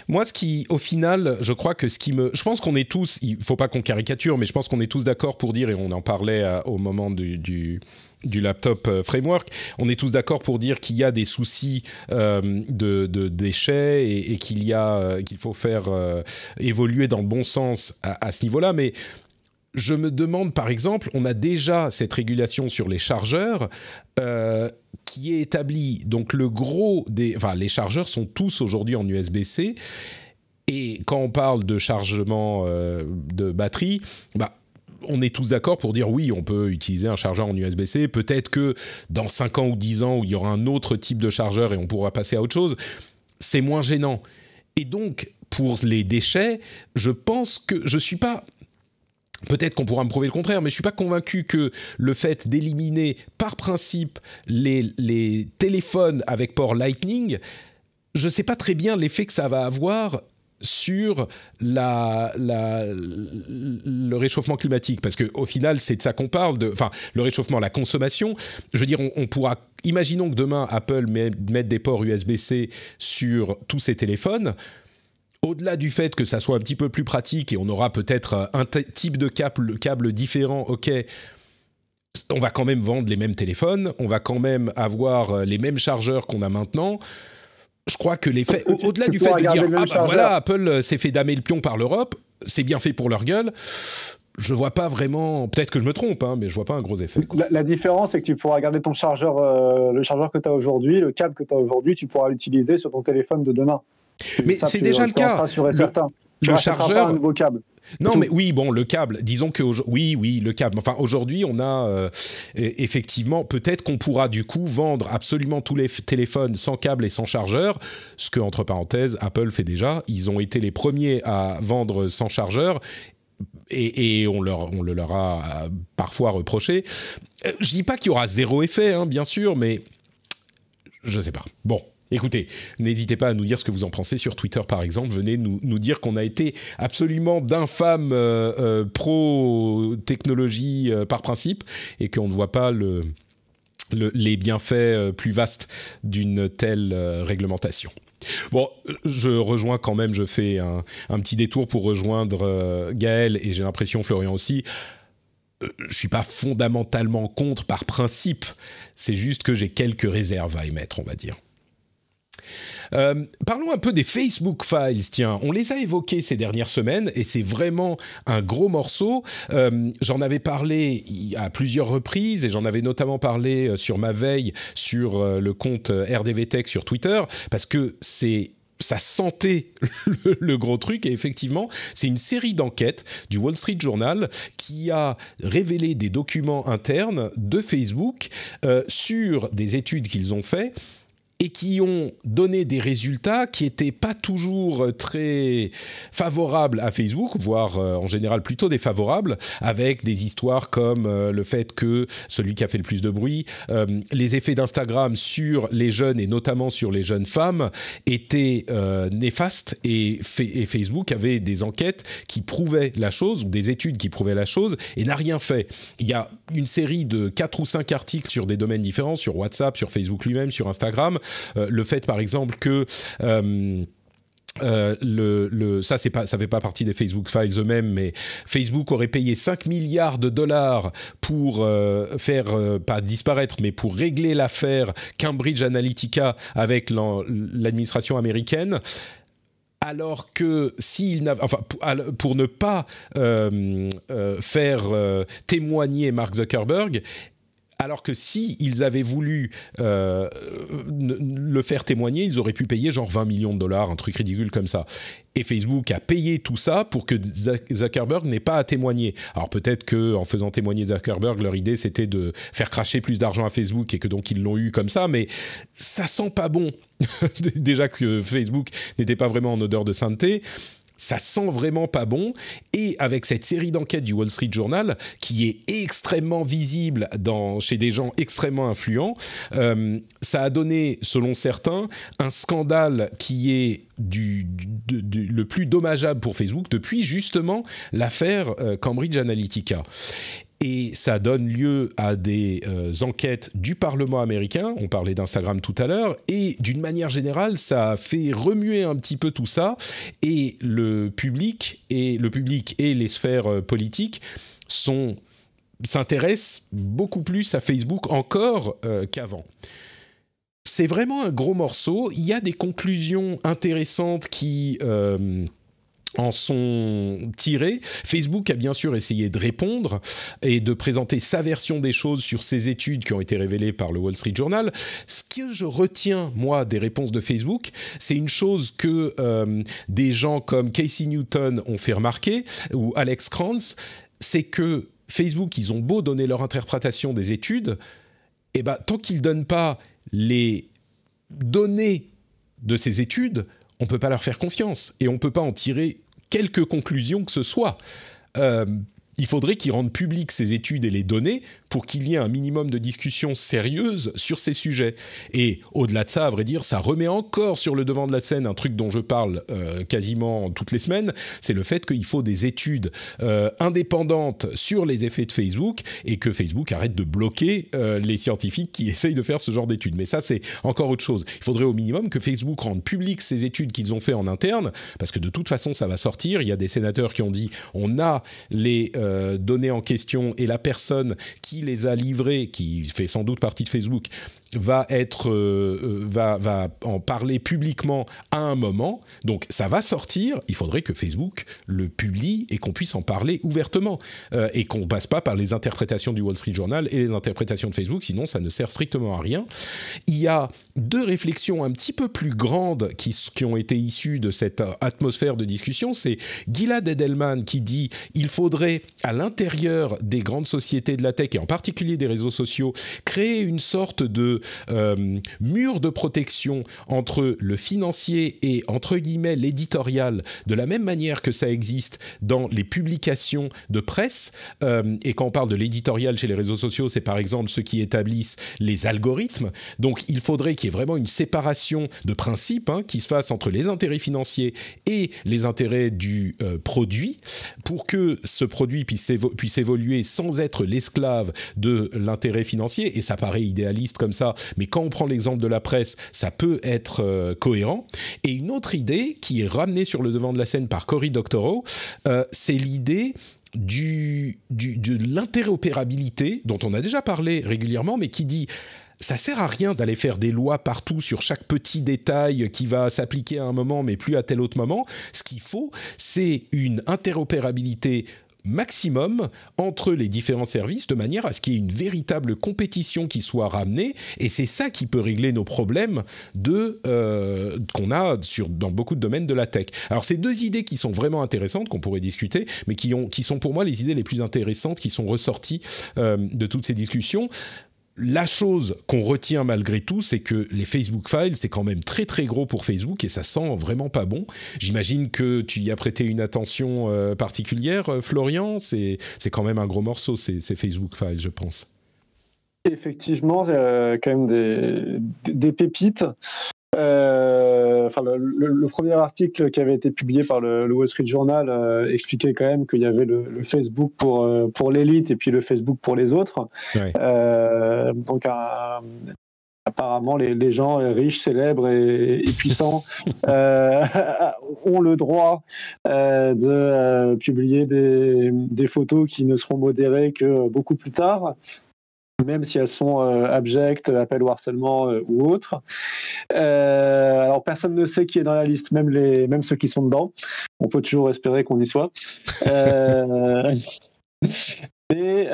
Moi, au final, je crois que je pense qu'on est tous, il faut pas qu'on caricature, mais je pense qu'on est tous d'accord pour dire, et on en parlait au moment du laptop framework, on est tous d'accord pour dire qu'il y a des soucis de déchets et qu'il faut faire évoluer dans le bon sens à ce niveau-là, mais je me demande, par exemple, on a déjà cette régulation sur les chargeurs qui est établie. Donc, les chargeurs sont tous aujourd'hui en USB-C. Et quand on parle de chargement de batterie, on est tous d'accord pour dire oui, on peut utiliser un chargeur en USB-C. Peut-être que dans 5 ans ou 10 ans, où il y aura un autre type de chargeur et on pourra passer à autre chose, c'est moins gênant. Et donc, pour les déchets, je pense que je ne suis pas... Peut-être qu'on pourra me prouver le contraire, mais je ne suis pas convaincu que le fait d'éliminer par principe les téléphones avec port Lightning, je ne sais pas très bien l'effet que ça va avoir sur le réchauffement climatique, parce qu'au final, c'est de ça qu'on parle, le réchauffement, la consommation. Je veux dire, on pourra... Imaginons que demain, Apple mette des ports USB-C sur tous ses téléphones. Au-delà du fait que ça soit un petit peu plus pratique et on aura peut-être un type de câble différent, ok, on va quand même vendre les mêmes téléphones, on va quand même avoir les mêmes chargeurs qu'on a maintenant. Je crois que l'effet, au-delà du fait de dire « Ah bah voilà, Apple s'est fait damer le pion par l'Europe, c'est bien fait pour leur gueule », je vois pas vraiment, peut-être que je me trompe, mais je vois pas un gros effet. La différence, c'est que tu pourras garder ton chargeur, le chargeur que tu as aujourd'hui, le câble que tu as aujourd'hui, tu pourras l'utiliser sur ton téléphone de demain. Mais c'est déjà le cas. Le chargeur, un nouveau câble. Non, mais oui, bon, le câble. Disons que oui, le câble. Enfin, aujourd'hui, on a effectivement, peut-être qu'on pourra du coup vendre absolument tous les téléphones sans câble et sans chargeur, ce que entre parenthèses Apple fait déjà. Ils ont été les premiers à vendre sans chargeur. et on le leur a parfois reproché. Je dis pas qu'il y aura zéro effet, hein, bien sûr, mais je sais pas. Bon. Écoutez, n'hésitez pas à nous dire ce que vous en pensez sur Twitter, par exemple. Venez nous dire qu'on a été absolument d'infâmes pro-technologie par principe et qu'on ne voit pas les bienfaits plus vastes d'une telle réglementation. Bon, je rejoins quand même, je fais un petit détour pour rejoindre Gaël et j'ai l'impression Florian aussi. Je ne suis pas fondamentalement contre par principe, c'est juste que j'ai quelques réserves à émettre, on va dire. Parlons un peu des Facebook Files, tiens, on les a évoqués ces dernières semaines et c'est vraiment un gros morceau. J'en avais parlé à plusieurs reprises et j'en avais notamment parlé sur ma veille sur le compte RDV Tech sur Twitter parce que ça sentait le gros truc et effectivement, c'est une série d'enquêtes du Wall Street Journal qui a révélé des documents internes de Facebook sur des études qu'ils ont faites et qui ont donné des résultats qui n'étaient pas toujours très favorables à Facebook, voire en général plutôt défavorables, avec des histoires comme le fait que celui qui a fait le plus de bruit, les effets d'Instagram sur les jeunes et notamment sur les jeunes femmes étaient néfastes et Facebook avait des enquêtes qui prouvaient la chose, ou des études qui prouvaient la chose, et n'a rien fait. Il y a une série de 4 ou 5 articles sur des domaines différents, sur WhatsApp, sur Facebook lui-même, sur Instagram. Le fait, par exemple, que ça fait pas partie des Facebook Files eux-mêmes, mais Facebook aurait payé 5 milliards de dollars pour faire, pas disparaître, mais pour régler l'affaire Cambridge Analytica avec l'administration américaine. Alors que pour ne pas faire témoigner Mark Zuckerberg, alors que s'ils avaient voulu le faire témoigner, ils auraient pu payer genre 20 millions de dollars, un truc ridicule comme ça. Et Facebook a payé tout ça pour que Zuckerberg n'ait pas à témoigner. Alors peut-être qu'en faisant témoigner Zuckerberg, leur idée c'était de faire cracher plus d'argent à Facebook et que donc ils l'ont eu comme ça, mais ça sent pas bon. Déjà que Facebook n'était pas vraiment en odeur de sainteté. Ça sent vraiment pas bon, et avec cette série d'enquêtes du Wall Street Journal, qui est extrêmement visible chez des gens extrêmement influents, ça a donné, selon certains, un scandale qui est le plus dommageable pour Facebook depuis justement l'affaire Cambridge Analytica. Et ça donne lieu à des enquêtes du Parlement américain, on parlait d'Instagram tout à l'heure, et d'une manière générale, ça a fait remuer un petit peu tout ça, et le public et les sphères politiques s'intéressent beaucoup plus à Facebook encore qu'avant. C'est vraiment un gros morceau, il y a des conclusions intéressantes qui en sont tirés. Facebook a bien sûr essayé de répondre et de présenter sa version des choses sur ces études qui ont été révélées par le Wall Street Journal. Ce que je retiens, moi, des réponses de Facebook, c'est une chose que des gens comme Casey Newton ont fait remarquer, ou Alex Kranz, c'est que Facebook, ils ont beau donner leur interprétation des études, et ben, tant qu'ils ne donnent pas les données de ces études, on ne peut pas leur faire confiance et on ne peut pas en tirer quelque conclusion que ce soit. Il faudrait qu'ils rendent publiques ces études et les données pour qu'il y ait un minimum de discussion sérieuse sur ces sujets. Et au-delà de ça, à vrai dire, ça remet encore sur le devant de la scène un truc dont je parle quasiment toutes les semaines, c'est le fait qu'il faut des études indépendantes sur les effets de Facebook et que Facebook arrête de bloquer les scientifiques qui essayent de faire ce genre d'études. Mais ça, c'est encore autre chose. Il faudrait au minimum que Facebook rende publiques ces études qu'ils ont fait en interne, parce que de toute façon, ça va sortir. Il y a des sénateurs qui ont dit on a les données en question et la personne qui les a livrées, qui fait sans doute partie de Facebook, va en parler publiquement à un moment. Donc ça va sortir, il faudrait que Facebook le publie et qu'on puisse en parler ouvertement et qu'on ne passe pas par les interprétations du Wall Street Journal et les interprétations de Facebook, sinon ça ne sert strictement à rien. Il y a deux réflexions un petit peu plus grandes qui ont été issues de cette atmosphère de discussion. C'est Gilad Edelman qui dit « Il faudrait à l'intérieur des grandes sociétés de la tech et en particulier des réseaux sociaux, créer une sorte de mur de protection entre le financier et, entre guillemets, l'éditorial, de la même manière que ça existe dans les publications de presse. Et quand on parle de l'éditorial chez les réseaux sociaux, c'est par exemple ceux qui établissent les algorithmes. Donc, il faudrait qu'il y ait vraiment une séparation de principe qui se fasse entre les intérêts financiers et les intérêts du produit pour que ce produit puisse évoluer sans être l'esclave de l'intérêt financier. Et ça paraît idéaliste comme ça, mais quand on prend l'exemple de la presse, ça peut être cohérent. Et une autre idée qui est ramenée sur le devant de la scène par Cory Doctorow, c'est l'idée de l'interopérabilité dont on a déjà parlé régulièrement, mais qui dit ça sert à rien d'aller faire des lois partout sur chaque petit détail qui va s'appliquer à un moment mais plus à tel autre moment. Ce qu'il faut, c'est une interopérabilité maximum entre les différents services de manière à ce qu'il y ait une véritable compétition qui soit ramenée, et c'est ça qui peut régler nos problèmes qu'on a dans beaucoup de domaines de la tech. Alors c'est deux idées qui sont vraiment intéressantes, qu'on pourrait discuter, mais qui sont pour moi les idées les plus intéressantes qui sont ressorties de toutes ces discussions. La chose qu'on retient malgré tout, c'est que les Facebook Files, c'est quand même très très gros pour Facebook et ça sent vraiment pas bon. J'imagine que tu y as prêté une attention particulière, Florian. C'est quand même un gros morceau, ces Facebook Files, je pense. Effectivement, quand même des pépites. Le premier article qui avait été publié par le Wall Street Journal expliquait quand même qu'il y avait le Facebook pour l'élite et puis le Facebook pour les autres. Ouais. Donc apparemment les gens riches, célèbres et puissants ont le droit de publier des photos qui ne seront modérées que beaucoup plus tard, même si elles sont abjectes, appel au harcèlement ou autres. Alors personne ne sait qui est dans la liste, même ceux qui sont dedans. On peut toujours espérer qu'on y soit. Et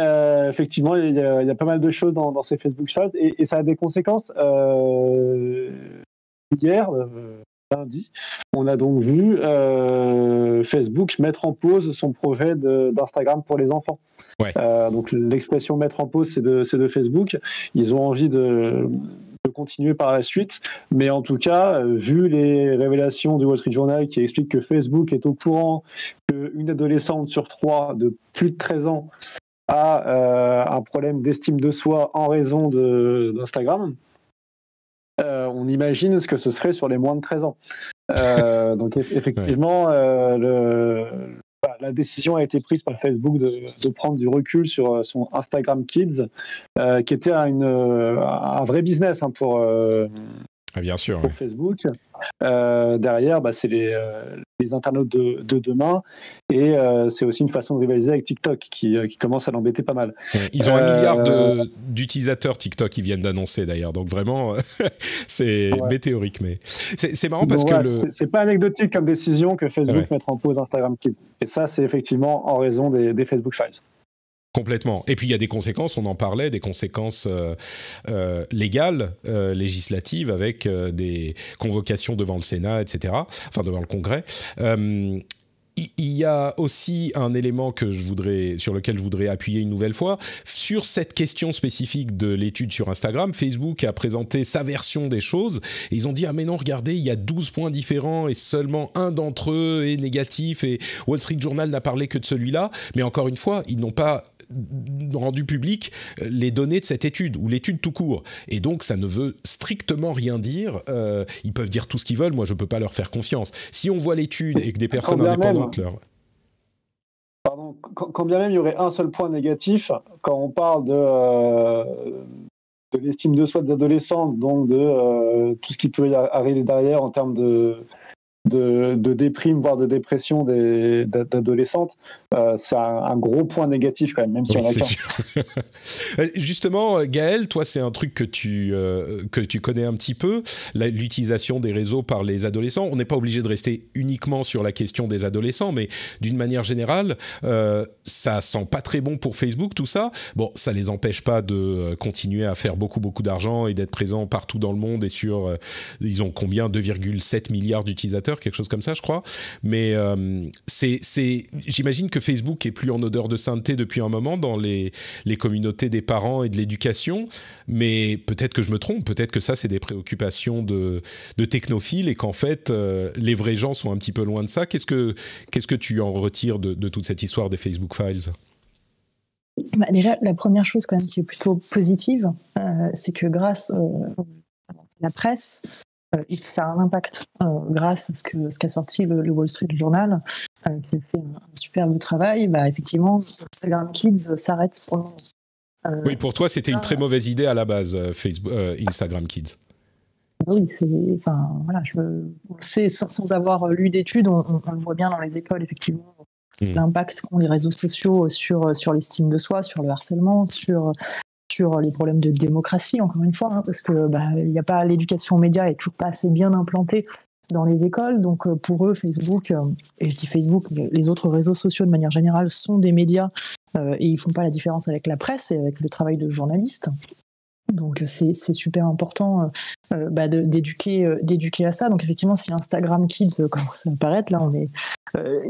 effectivement, il y a pas mal de choses dans ces Facebook Files et ça a des conséquences. Hier, lundi, on a donc vu Facebook mettre en pause son projet d'Instagram pour les enfants. Ouais. Donc l'expression mettre en pause, c'est de Facebook. Ils ont envie de continuer par la suite, mais en tout cas, vu les révélations du Wall Street Journal qui expliquent que Facebook est au courant qu'une adolescente sur 3 de plus de 13 ans a un problème d'estime de soi en raison d'Instagram, on imagine ce que ce serait sur les moins de 13 ans. Donc effectivement, la décision a été prise par Facebook de prendre du recul sur son Instagram Kids, qui était un vrai business pour bien sûr, pour Facebook. Derrière, c'est les internautes de demain, et c'est aussi une façon de rivaliser avec TikTok qui commence à l'embêter pas mal. Ils ont 1 milliard d'utilisateurs TikTok, ils viennent d'annoncer d'ailleurs, donc vraiment c'est météorique, mais c'est marrant parce que c'est pas anecdotique comme décision que Facebook mette en pause Instagram Kids, et ça c'est effectivement en raison des Facebook Files. Complètement. Et puis il y a des conséquences, on en parlait, des conséquences légales, législatives, avec des convocations devant le Sénat, etc., enfin devant le Congrès. Il y a aussi un élément sur lequel je voudrais appuyer une nouvelle fois. Sur cette question spécifique de l'étude sur Instagram, Facebook a présenté sa version des choses. Et ils ont dit « Ah mais non, regardez, il y a 12 points différents et seulement un d'entre eux est négatif. » Et Wall Street Journal n'a parlé que de celui-là. Mais encore une fois, ils n'ont pas rendu public les données de cette étude ou l'étude tout court, et donc ça ne veut strictement rien dire. Ils peuvent dire tout ce qu'ils veulent, moi je peux pas leur faire confiance. Si on voit l'étude et que des personnes indépendantes quand bien même il y aurait un seul point négatif, quand on parle de l'estime de soi des adolescentes, donc de tout ce qui peut arriver derrière en termes de déprime, voire de dépression d'adolescentes, c'est un gros point négatif quand même si on a c'est sûr. Justement, Gaël, toi, c'est un truc que tu connais un petit peu, l'utilisation des réseaux par les adolescents. On n'est pas obligé de rester uniquement sur la question des adolescents, mais d'une manière générale, ça sent pas très bon pour Facebook, tout ça. Bon, ça les empêche pas de continuer à faire beaucoup d'argent et d'être présents partout dans le monde et ils ont combien, 2,7 milliards d'utilisateurs quelque chose comme ça, je crois. Mais j'imagine que Facebook est plus en odeur de sainteté depuis un moment dans les communautés des parents et de l'éducation, mais peut-être que je me trompe, peut-être que ça, c'est des préoccupations de technophiles et qu'en fait, les vrais gens sont un petit peu loin de ça. Qu'est-ce que tu en retires de toute cette histoire des Facebook Files ? Déjà, la première chose quand même qui est plutôt positive, c'est que grâce à la presse, ça a un impact grâce à ce qu'a sorti le Wall Street Journal, qui a fait un superbe travail. Effectivement, Instagram Kids s'arrête pour le moment. Oui, pour toi, c'était une très mauvaise idée à la base, Instagram Kids. Oui, voilà, on sait sans avoir lu d'études, on le voit bien dans les écoles, effectivement. L'impact qu'ont les réseaux sociaux sur l'estime de soi, sur le harcèlement, sur les problèmes de démocratie, encore une fois, parce que il y a pas l'éducation aux médias est toujours pas assez bien implantée dans les écoles, donc pour eux, Facebook, et je dis Facebook, mais les autres réseaux sociaux de manière générale sont des médias et ils font pas la différence avec la presse et avec le travail de journaliste. Donc c'est super important d'éduquer à ça. Donc effectivement, si Instagram Kids commence à apparaître, là on est,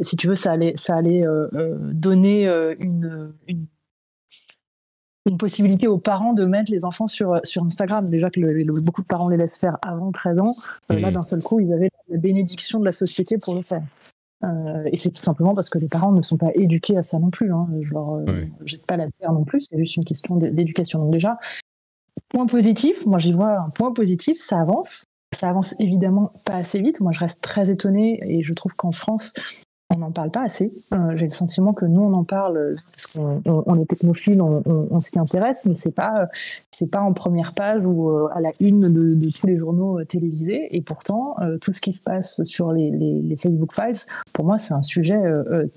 si tu veux, ça allait donner une possibilité aux parents de mettre les enfants sur Instagram. Déjà que beaucoup de parents les laissent faire avant 13 ans. Là, d'un seul coup, ils avaient la bénédiction de la société pour le faire. Et c'est tout simplement parce que les parents ne sont pas éduqués à ça non plus. Je leur jette pas la terre non plus. C'est juste une question d'éducation. Donc déjà, point positif, moi j'y vois un point positif, ça avance. Ça avance évidemment pas assez vite. Moi je reste très étonnée et je trouve qu'en France, on n'en parle pas assez. J'ai le sentiment que nous on en parle parce qu'on est technophile, on s'y intéresse, mais c'est pas en première page ou à la une de tous les journaux télévisés. Et pourtant, tout ce qui se passe sur les Facebook Files, pour moi c'est un sujet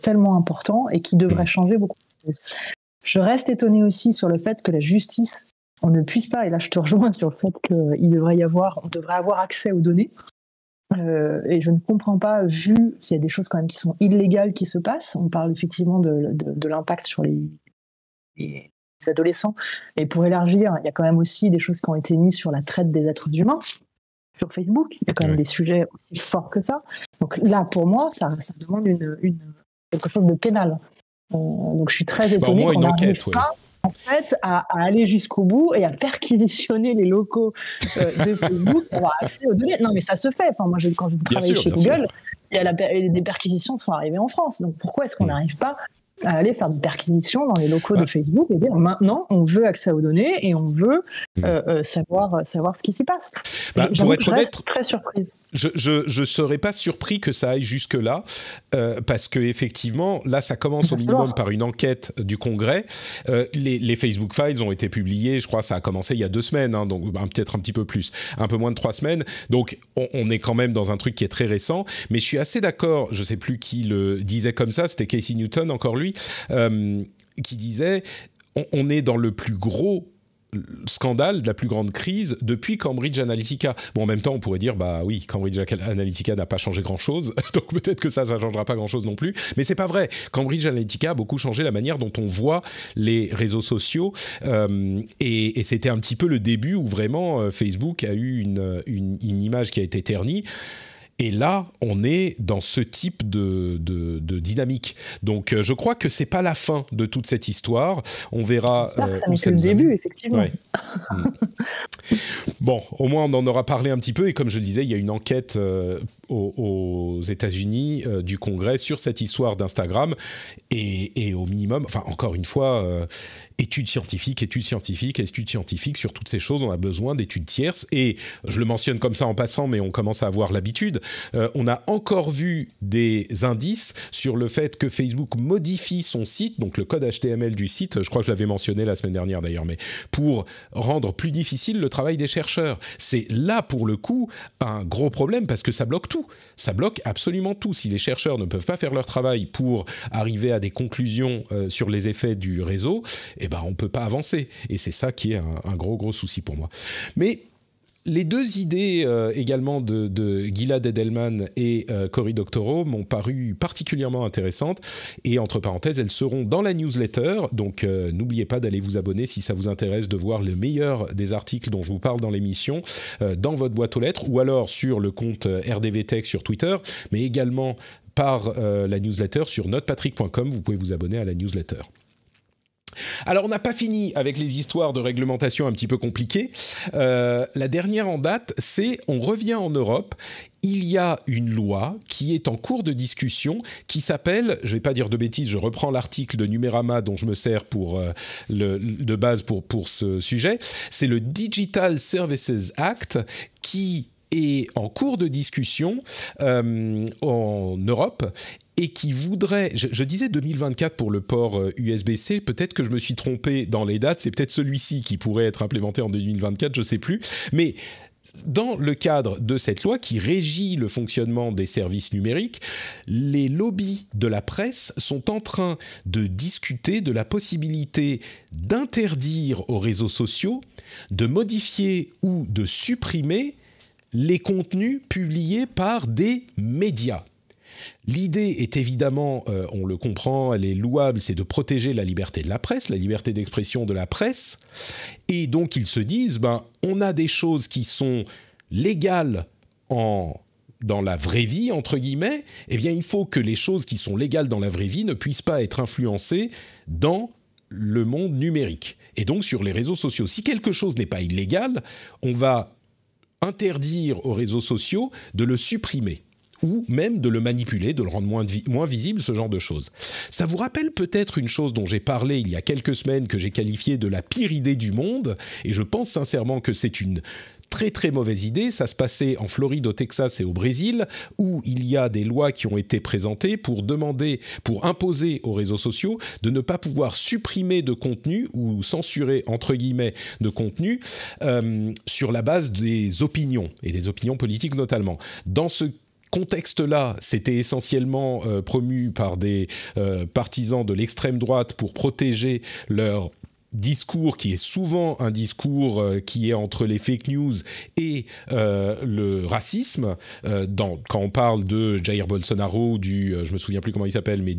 tellement important et qui devrait changer beaucoup de choses. Je reste étonnée aussi sur le fait que la justice, on ne puisse pas, et là je te rejoins sur le fait on devrait avoir accès aux données. Et je ne comprends pas, vu qu'il y a des choses quand même qui sont illégales qui se passent. On parle effectivement de l'impact sur les adolescents. Et pour élargir, il y a quand même aussi des choses qui ont été mises sur la traite des êtres humains sur Facebook. Il y a quand même des sujets aussi forts que ça. Donc là, pour moi, ça demande quelque chose de pénal. Donc je suis très étonnée. Au moins une enquête, oui. En fait, à aller jusqu'au bout et à perquisitionner les locaux de Facebook pour avoir accès aux données. Non, mais ça se fait. Enfin, moi, quand je travaillais chez Google, il y a des perquisitions qui sont arrivées en France. Donc, pourquoi est-ce qu'on n'arrive pas à aller faire des perquisitions dans les locaux de Facebook et dire maintenant, on veut accès aux données et on veut savoir ce qui s'y passe. Pour être honnête, très surprise. Je serais pas surpris que ça aille jusque-là, parce que effectivement, là, ça commence au minimum par une enquête du Congrès. Les Facebook Files ont été publiés, je crois, ça a commencé il y a 2 semaines, donc peut-être un petit peu plus, un peu moins de 3 semaines. Donc, on est quand même dans un truc qui est très récent. Mais je suis assez d'accord. Je sais plus qui le disait comme ça. C'était Casey Newton, encore lui, qui disait on est dans le plus gros scandale, de la plus grande crise depuis Cambridge Analytica. Bon, en même temps, on pourrait dire, oui, Cambridge Analytica n'a pas changé grand-chose, donc peut-être que ça changera pas grand-chose non plus, mais c'est pas vrai. Cambridge Analytica a beaucoup changé la manière dont on voit les réseaux sociaux, et c'était un petit peu le début où vraiment Facebook a eu une image qui a été ternie. Et là, on est dans ce type de dynamique. Donc, je crois que c'est pas la fin de toute cette histoire. On verra. J'espère que ça n'est que le début, effectivement. Ouais. Bon, au moins, on en aura parlé un petit peu. Et comme je le disais, il y a une enquête aux États-Unis du Congrès sur cette histoire d'Instagram. Et au minimum, enfin, encore une fois, études scientifiques sur toutes ces choses. On a besoin d'études tierces. Et je le mentionne comme ça en passant, mais on commence à avoir l'habitude. On a encore vu des indices sur le fait que Facebook modifie son site, donc le code HTML du site, je crois que je l'avais mentionné la semaine dernière d'ailleurs, mais pour rendre plus difficile le travail des chercheurs. C'est là, pour le coup, un gros problème parce que ça bloque tout. Ça bloque absolument tout. Si les chercheurs ne peuvent pas faire leur travail pour arriver à des conclusions sur les effets du réseau, on ne peut pas avancer. Et c'est ça qui est un gros souci pour moi. Mais les deux idées également de Gilad Edelman et Cory Doctorow m'ont paru particulièrement intéressantes et entre parenthèses, elles seront dans la newsletter, donc n'oubliez pas d'aller vous abonner si ça vous intéresse de voir le meilleur des articles dont je vous parle dans l'émission dans votre boîte aux lettres ou alors sur le compte RDV Tech sur Twitter, mais également par la newsletter sur notepatrick.com, vous pouvez vous abonner à la newsletter. Alors, on n'a pas fini avec les histoires de réglementation un petit peu compliquées. La dernière en date, c'est on revient en Europe. Il y a une loi qui est en cours de discussion qui s'appelle, je ne vais pas dire de bêtises, je reprends l'article de Numérama dont je me sers de base pour ce sujet. C'est le Digital Services Act qui est en cours de discussion en Europe et qui voudrait, je disais 2024 pour le port USB-C, peut-être que je me suis trompé dans les dates, c'est peut-être celui-ci qui pourrait être implémenté en 2024, je ne sais plus, mais dans le cadre de cette loi qui régit le fonctionnement des services numériques, les lobbies de la presse sont en train de discuter de la possibilité d'interdire aux réseaux sociaux de modifier ou de supprimer les contenus publiés par des médias. L'idée est évidemment, on le comprend, elle est louable, c'est de protéger la liberté de la presse, la liberté d'expression de la presse. Et donc ils se disent, on a des choses qui sont légales dans la vraie vie, entre guillemets, eh bien il faut que les choses qui sont légales dans la vraie vie ne puissent pas être influencées dans le monde numérique. Et donc sur les réseaux sociaux, si quelque chose n'est pas illégal, on va interdire aux réseaux sociaux de le supprimer ou même de le manipuler, de le rendre moins visible, ce genre de choses. Ça vous rappelle peut-être une chose dont j'ai parlé il y a quelques semaines, que j'ai qualifiée de la pire idée du monde, et je pense sincèrement que c'est une très très mauvaise idée. Ça se passait en Floride, au Texas et au Brésil, où il y a des lois qui ont été présentées pour imposer aux réseaux sociaux de ne pas pouvoir supprimer de contenu ou censurer entre guillemets de contenu sur la base des opinions et des opinions politiques notamment. Dans ce contexte-là, c'était essentiellement promu par des partisans de l'extrême droite pour protéger leur discours qui est souvent un discours qui est entre les fake news et le racisme. Quand on parle de Jair Bolsonaro, je me souviens plus comment il s'appelle, mais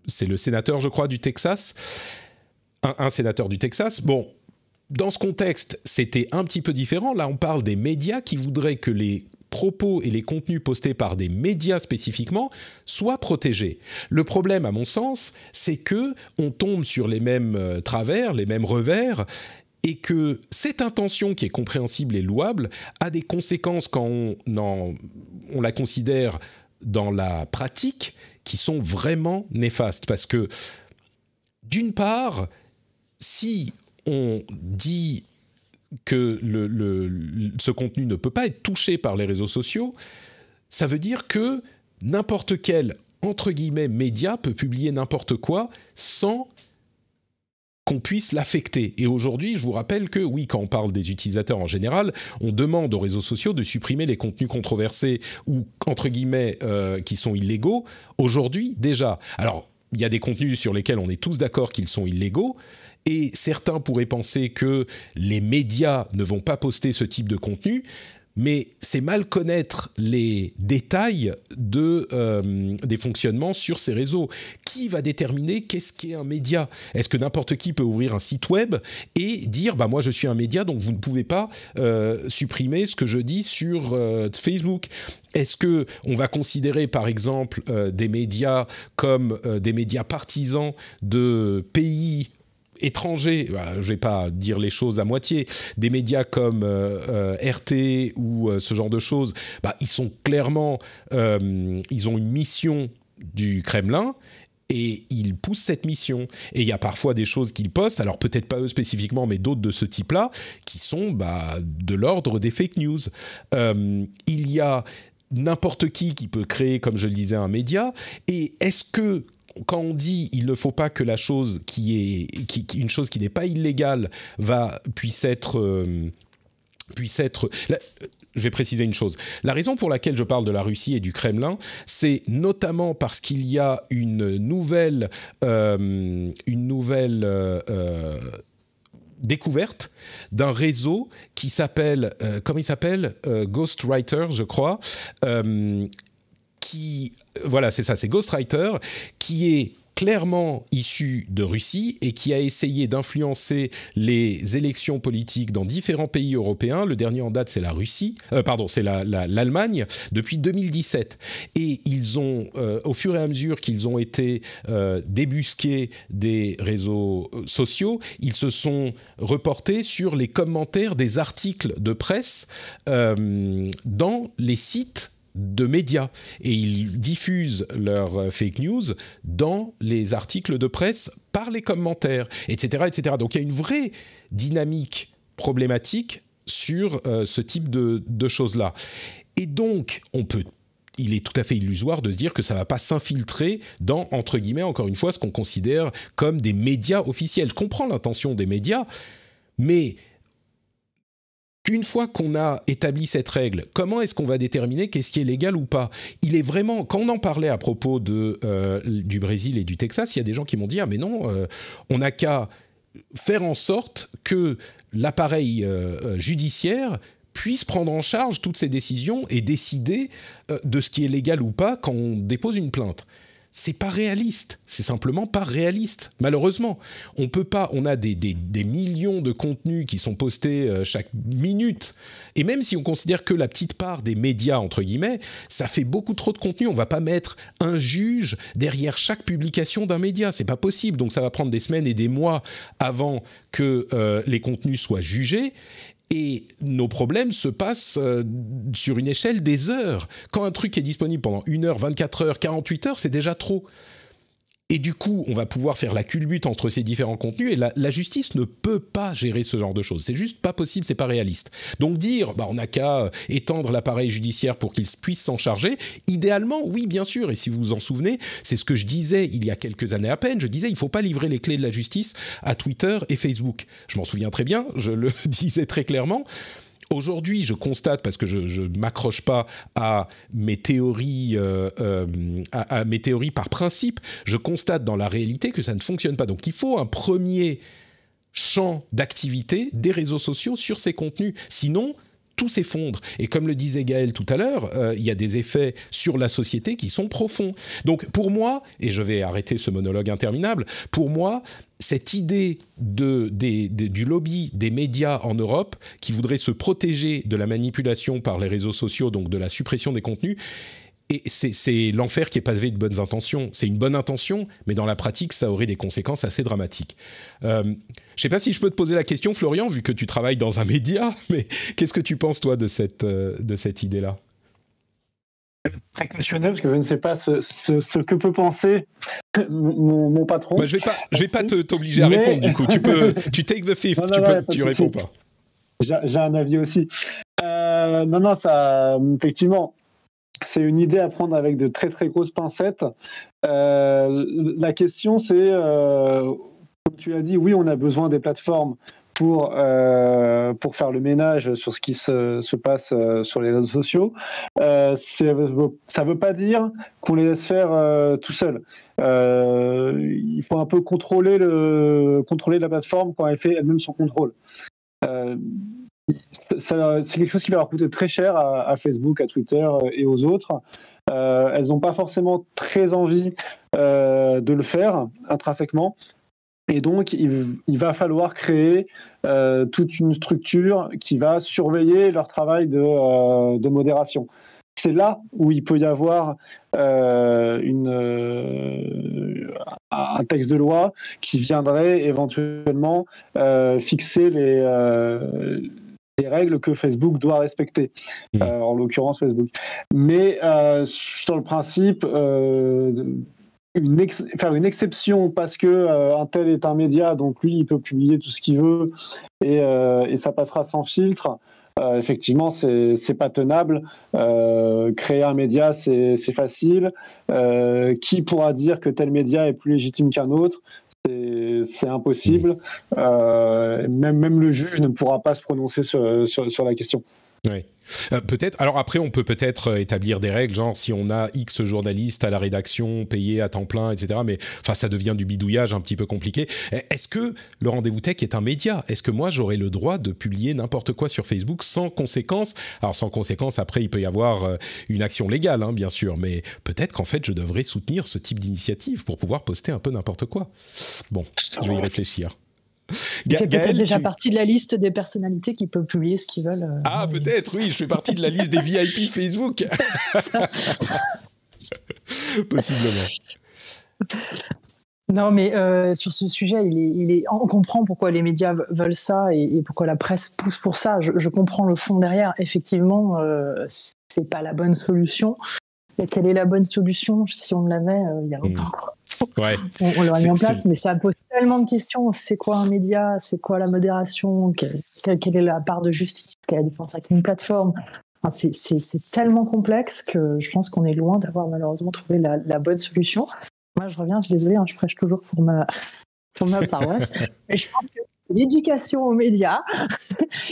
c'est le sénateur, je crois, du Texas, un sénateur du Texas. Bon. Dans ce contexte, c'était un petit peu différent. Là, on parle des médias qui voudraient que les propos et les contenus postés par des médias spécifiquement soient protégés. Le problème, à mon sens, c'est que on tombe sur les mêmes travers, les mêmes revers, et que cette intention qui est compréhensible et louable a des conséquences quand on la considère dans la pratique qui sont vraiment néfastes. Parce que, d'une part, si on dit que ce contenu ne peut pas être touché par les réseaux sociaux, ça veut dire que n'importe quel, entre guillemets, média peut publier n'importe quoi sans qu'on puisse l'affecter. Et aujourd'hui, je vous rappelle que, oui, quand on parle des utilisateurs en général, on demande aux réseaux sociaux de supprimer les contenus controversés ou, entre guillemets, qui sont illégaux. Aujourd'hui, déjà. Alors, il y a des contenus sur lesquels on est tous d'accord qu'ils sont illégaux, et certains pourraient penser que les médias ne vont pas poster ce type de contenu, mais c'est mal connaître les détails des fonctionnements sur ces réseaux. Qui va déterminer qu'est-ce qu'est un média ? Est-ce que n'importe qui peut ouvrir un site web et dire « moi je suis un média, donc vous ne pouvez pas supprimer ce que je dis sur Facebook ». Est-ce qu'on va considérer par exemple des médias comme des médias partisans de pays étrangers, je ne vais pas dire les choses à moitié, des médias comme RT ou ce genre de choses, ils sont clairement, ils ont une mission du Kremlin et ils poussent cette mission. Et il y a parfois des choses qu'ils postent, alors peut-être pas eux spécifiquement, mais d'autres de ce type-là, qui sont de l'ordre des fake news. Il y a n'importe qui peut créer, comme je le disais, un média, et est-ce que quand on dit il ne faut pas que la chose une chose qui n'est pas illégale puisse être je vais préciser une chose. La raison pour laquelle je parle de la Russie et du Kremlin, c'est notamment parce qu'il y a une nouvelle découverte d'un réseau qui s'appelle, comment il s'appelle, Ghostwriter, je crois, voilà, c'est ça, c'est Ghostwriter, qui est clairement issu de Russie et qui a essayé d'influencer les élections politiques dans différents pays européens. Le dernier en date, c'est la Russie, c'est l'Allemagne, depuis 2017. Et ils ont, au fur et à mesure qu'ils ont été débusqués des réseaux sociaux, ils se sont reportés sur les commentaires des articles de presse dans les sites de médias, et ils diffusent leurs fake news dans les articles de presse par les commentaires, etc., etc. Donc il y a une vraie dynamique problématique sur ce type de choses-là. Et donc, il est tout à fait illusoire de se dire que ça ne va pas s'infiltrer dans, entre guillemets, encore une fois, ce qu'on considère comme des médias officiels. Je comprends l'intention des médias, mais une fois qu'on a établi cette règle, comment est-ce qu'on va déterminer qu'est-ce qui est légal ou pas ? Il est vraiment, quand on en parlait à propos du Brésil et du Texas, il y a des gens qui m'ont dit « Ah mais non, on n'a qu'à faire en sorte que l'appareil judiciaire puisse prendre en charge toutes ces décisions et décider de ce qui est légal ou pas quand on dépose une plainte ». C'est pas réaliste, c'est simplement pas réaliste. Malheureusement, on peut pas. On a des millions de contenus qui sont postés chaque minute, et même si on considère que la petite part des médias entre guillemets, ça fait beaucoup trop de contenu. On va pas mettre un juge derrière chaque publication d'un média, c'est pas possible. Donc ça va prendre des semaines et des mois avant que les contenus soient jugés. Et nos problèmes se passent sur une échelle des heures. Quand un truc est disponible pendant 1 heure, 24 heures, 48 heures, c'est déjà trop. Et du coup, on va pouvoir faire la culbute entre ces différents contenus, et la justice ne peut pas gérer ce genre de choses. C'est juste pas possible, c'est pas réaliste. Donc dire, on n'a qu'à étendre l'appareil judiciaire pour qu'il puisse s'en charger, idéalement, oui, bien sûr. Et si vous vous en souvenez, c'est ce que je disais il y a quelques années à peine. Je disais, il ne faut pas livrer les clés de la justice à Twitter et Facebook. Je m'en souviens très bien, je le disais très clairement. Aujourd'hui, je constate, parce que je m'accroche pas à mes théories, à mes théories par principe, je constate dans la réalité que ça ne fonctionne pas. Donc, il faut un premier champ d'activité des réseaux sociaux sur ces contenus. Sinon, tout s'effondre. Et comme le disait Gaël tout à l'heure, il y a des effets sur la société qui sont profonds. Donc, pour moi, et je vais arrêter ce monologue interminable, pour moi, cette idée du lobby des médias en Europe qui voudrait se protéger de la manipulation par les réseaux sociaux, donc de la suppression des contenus, et c'est l'enfer qui est pavé de bonnes intentions. C'est une bonne intention, mais dans la pratique, ça aurait des conséquences assez dramatiques. Je ne sais pas si je peux te poser la question, Florian, vu que tu travailles dans un média, mais qu'est-ce que tu penses, toi, de cette idée-là ? Très cautionneux, parce que je ne sais pas ce que peut penser mon patron. Je vais pas t'obliger à répondre, du coup. Tu take the fifth, tu réponds pas. J'ai un avis aussi. Non, ça, effectivement, c'est une idée à prendre avec de très très grosses pincettes. La question, c'est, comme tu l'as dit, oui, on a besoin des plateformes pour faire le ménage sur ce qui se passe sur les réseaux sociaux. Ça ne veut pas dire qu'on les laisse faire tout seuls. Il faut un peu contrôler la plateforme quand elle fait elle-même son contrôle. C'est quelque chose qui va leur coûter très cher à Facebook, à Twitter et aux autres. Elles n'ont pas forcément très envie de le faire intrinsèquement. Et donc, il va falloir créer toute une structure qui va surveiller leur travail de modération. C'est là où il peut y avoir un texte de loi qui viendrait éventuellement fixer les règles que Facebook doit respecter, en l'occurrence Facebook. Mais sur le principe, faire une exception parce que un tel est un média, donc lui il peut publier tout ce qu'il veut et ça passera sans filtre. Effectivement, c'est pas tenable. Créer un média, c'est facile. Qui pourra dire que tel média est plus légitime qu'un autre ? C'est impossible. Même le juge ne pourra pas se prononcer sur la question. Ouais. Peut-être. Alors après, on peut peut-être établir des règles, genre si on a X journalistes à la rédaction payés à temps plein, etc. Mais enfin, ça devient du bidouillage un petit peu compliqué. Est-ce que le Rendez-vous Tech est un média ? Est-ce que moi, j'aurais le droit de publier n'importe quoi sur Facebook sans conséquence ? Alors sans conséquence, après, il peut y avoir une action légale, hein, bien sûr. Mais peut-être qu'en fait, je devrais soutenir ce type d'initiative pour pouvoir poster un peu n'importe quoi. Bon, je vais y réfléchir. Tu fais peut-être déjà partie de la liste des personnalités qui peuvent publier ce qu'ils veulent. Peut-être, oui, je fais partie de la liste des VIP Facebook. Possiblement. Non, mais sur ce sujet, on comprend pourquoi les médias veulent ça et pourquoi la presse pousse pour ça. Je comprends le fond derrière. Effectivement, c'est pas la bonne solution. Et quelle est la bonne solution ? Si on l'avait il y a longtemps, quoi. Ouais. On l'aurait mis en place, mais ça pose tellement de questions. C'est quoi un média ? C'est quoi la modération ? Quelle est la part de justice ? Quelle est la différence avec une plateforme ? Enfin, c'est tellement complexe que je pense qu'on est loin d'avoir malheureusement trouvé la bonne solution. Moi, je reviens, je suis désolée, je prêche toujours pour ma paroisse, mais je pense que l'éducation aux médias,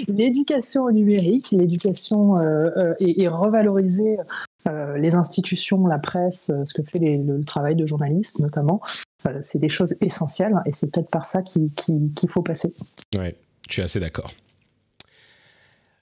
l'éducation au numérique, l'éducation et revaloriser les institutions, la presse, ce que fait le travail de journaliste notamment, c'est des choses essentielles et c'est peut-être par ça qu'il faut passer. Ouais, je suis assez d'accord.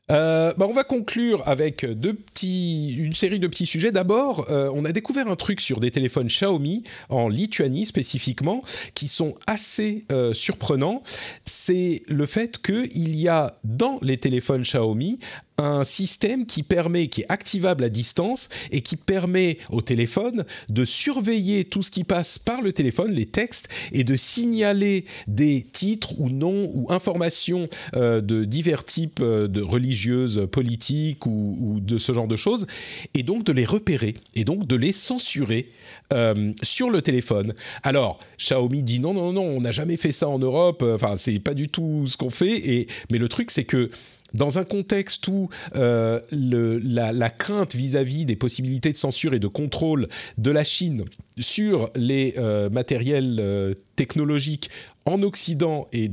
On va conclure avec une série de petits sujets. D'abord, on a découvert un truc sur des téléphones Xiaomi, en Lituanie spécifiquement, qui sont assez surprenants. C'est le fait qu'il y a dans les téléphones Xiaomi un système qui est activable à distance et qui permet au téléphone de surveiller tout ce qui passe par le téléphone, les textes, et de signaler des titres ou noms ou informations de divers types de religieuses, politiques ou de ce genre de choses, et donc de les repérer et donc de les censurer sur le téléphone. Alors, Xiaomi dit non, on n'a jamais fait ça en Europe, enfin, c'est pas du tout ce qu'on fait, mais le truc, c'est que dans un contexte où la crainte vis-à-vis des possibilités de censure et de contrôle de la Chine sur les matériels technologiques en Occident est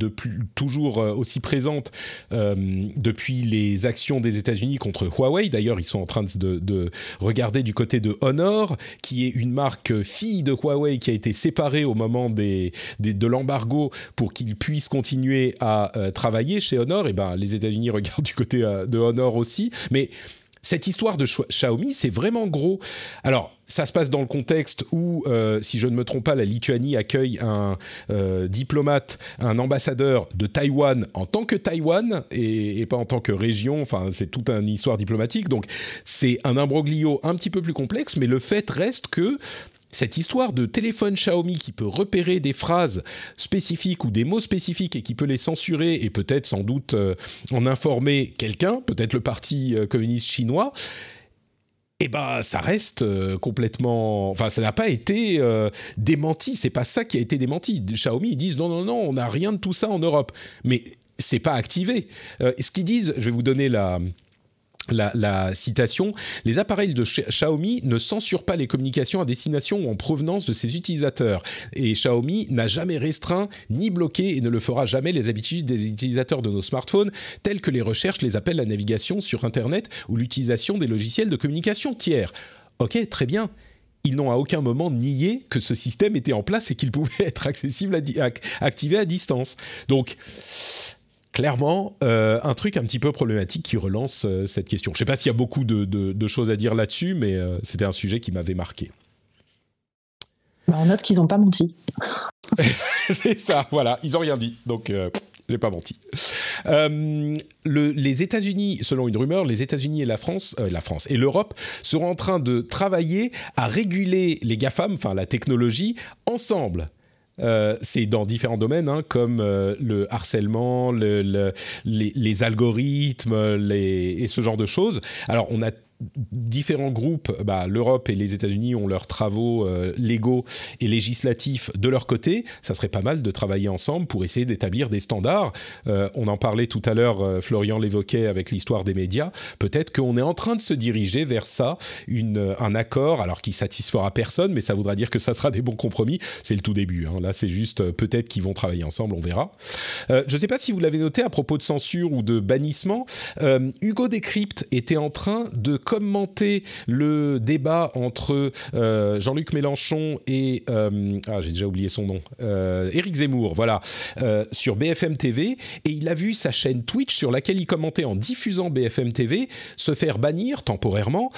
toujours aussi présente depuis les actions des États-Unis contre Huawei. D'ailleurs, ils sont en train de regarder du côté de Honor, qui est une marque fille de Huawei qui a été séparée au moment de l'embargo pour qu'ils puissent continuer à travailler chez Honor. Et ben, les États-Unis regardent du côté de Honor aussi. Mais cette histoire de Xiaomi, c'est vraiment gros. Alors, ça se passe dans le contexte où, si je ne me trompe pas, la Lituanie accueille un diplomate, un ambassadeur de Taïwan en tant que Taïwan et pas en tant que région. Enfin, c'est toute une histoire diplomatique. Donc, c'est un imbroglio un petit peu plus complexe, mais le fait reste que cette histoire de téléphone Xiaomi qui peut repérer des phrases spécifiques ou des mots spécifiques et qui peut les censurer et peut-être sans doute en informer quelqu'un, peut-être le parti communiste chinois, eh ben ça reste complètement... Enfin, ça n'a pas été démenti, c'est pas ça qui a été démenti. Xiaomi, ils disent non, on n'a rien de tout ça en Europe. Mais c'est pas activé. Ce qu'ils disent, je vais vous donner la citation, les appareils de Xiaomi ne censurent pas les communications à destination ou en provenance de ses utilisateurs. Et Xiaomi n'a jamais restreint ni bloqué et ne le fera jamais les habitudes des utilisateurs de nos smartphones, telles que les recherches, les appels, la navigation sur Internet ou l'utilisation des logiciels de communication tiers. Ok, très bien. Ils n'ont à aucun moment nié que ce système était en place et qu'il pouvait être accessible, activé à distance. Donc... clairement, un truc un petit peu problématique qui relance cette question. Je ne sais pas s'il y a beaucoup de choses à dire là-dessus, mais c'était un sujet qui m'avait marqué. On note qu'ils n'ont pas menti. C'est ça, voilà, ils n'ont rien dit, donc je n'ai pas menti. Les États-Unis, selon une rumeur, les États-Unis et la France et l'Europe seront en train de travailler à réguler les GAFAM, enfin la technologie, ensemble. C'est dans différents domaines, hein, comme le harcèlement, les algorithmes et ce genre de choses. Alors, on a différents groupes, l'Europe et les États-Unis ont leurs travaux légaux et législatifs de leur côté. Ça serait pas mal de travailler ensemble pour essayer d'établir des standards. On en parlait tout à l'heure, Florian l'évoquait avec l'histoire des médias. Peut-être qu'on est en train de se diriger vers ça, un accord, alors qui satisfera personne, mais ça voudra dire que ça sera des bons compromis. C'est le tout début. Là, c'est juste peut-être qu'ils vont travailler ensemble, on verra. Je ne sais pas si vous l'avez noté à propos de censure ou de bannissement. Hugo Décrypte était en train de commenter le débat entre Jean-Luc Mélenchon et j'ai déjà oublié son nom, Éric Zemmour, voilà, sur BFM TV, et il a vu sa chaîne Twitch sur laquelle il commentait en diffusant BFM TV se faire bannir temporairement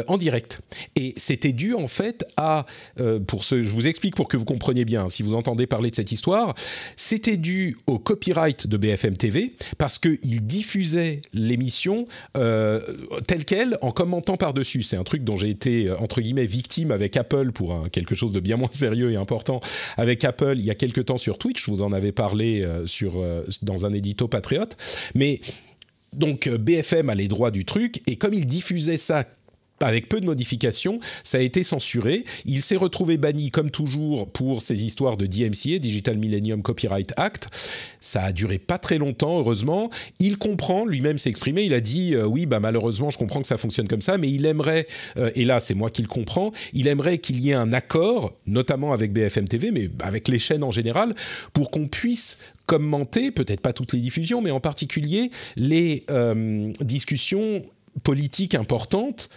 en direct. Et c'était dû en fait à, je vous explique pour que vous compreniez bien, si vous entendez parler de cette histoire, c'était dû au copyright de BFM TV parce qu'il diffusait l'émission telle quelle en commentant par-dessus. C'est un truc dont j'ai été, entre guillemets, victime avec Apple pour quelque chose de bien moins sérieux et important avec Apple il y a quelque temps sur Twitch. Je vous en avais parlé dans un édito Patriote. Mais donc BFM a les droits du truc et comme il diffusait ça avec peu de modifications, ça a été censuré. Il s'est retrouvé banni, comme toujours, pour ces histoires de DMCA, Digital Millennium Copyright Act. Ça a duré pas très longtemps, heureusement. Il comprend, lui-même s'est exprimé, il a dit oui, malheureusement, je comprends que ça fonctionne comme ça, mais il aimerait, et là, c'est moi qui le comprends, il aimerait qu'il y ait un accord, notamment avec BFM TV, mais avec les chaînes en général, pour qu'on puisse commenter, peut-être pas toutes les diffusions, mais en particulier les discussions politiques importantes,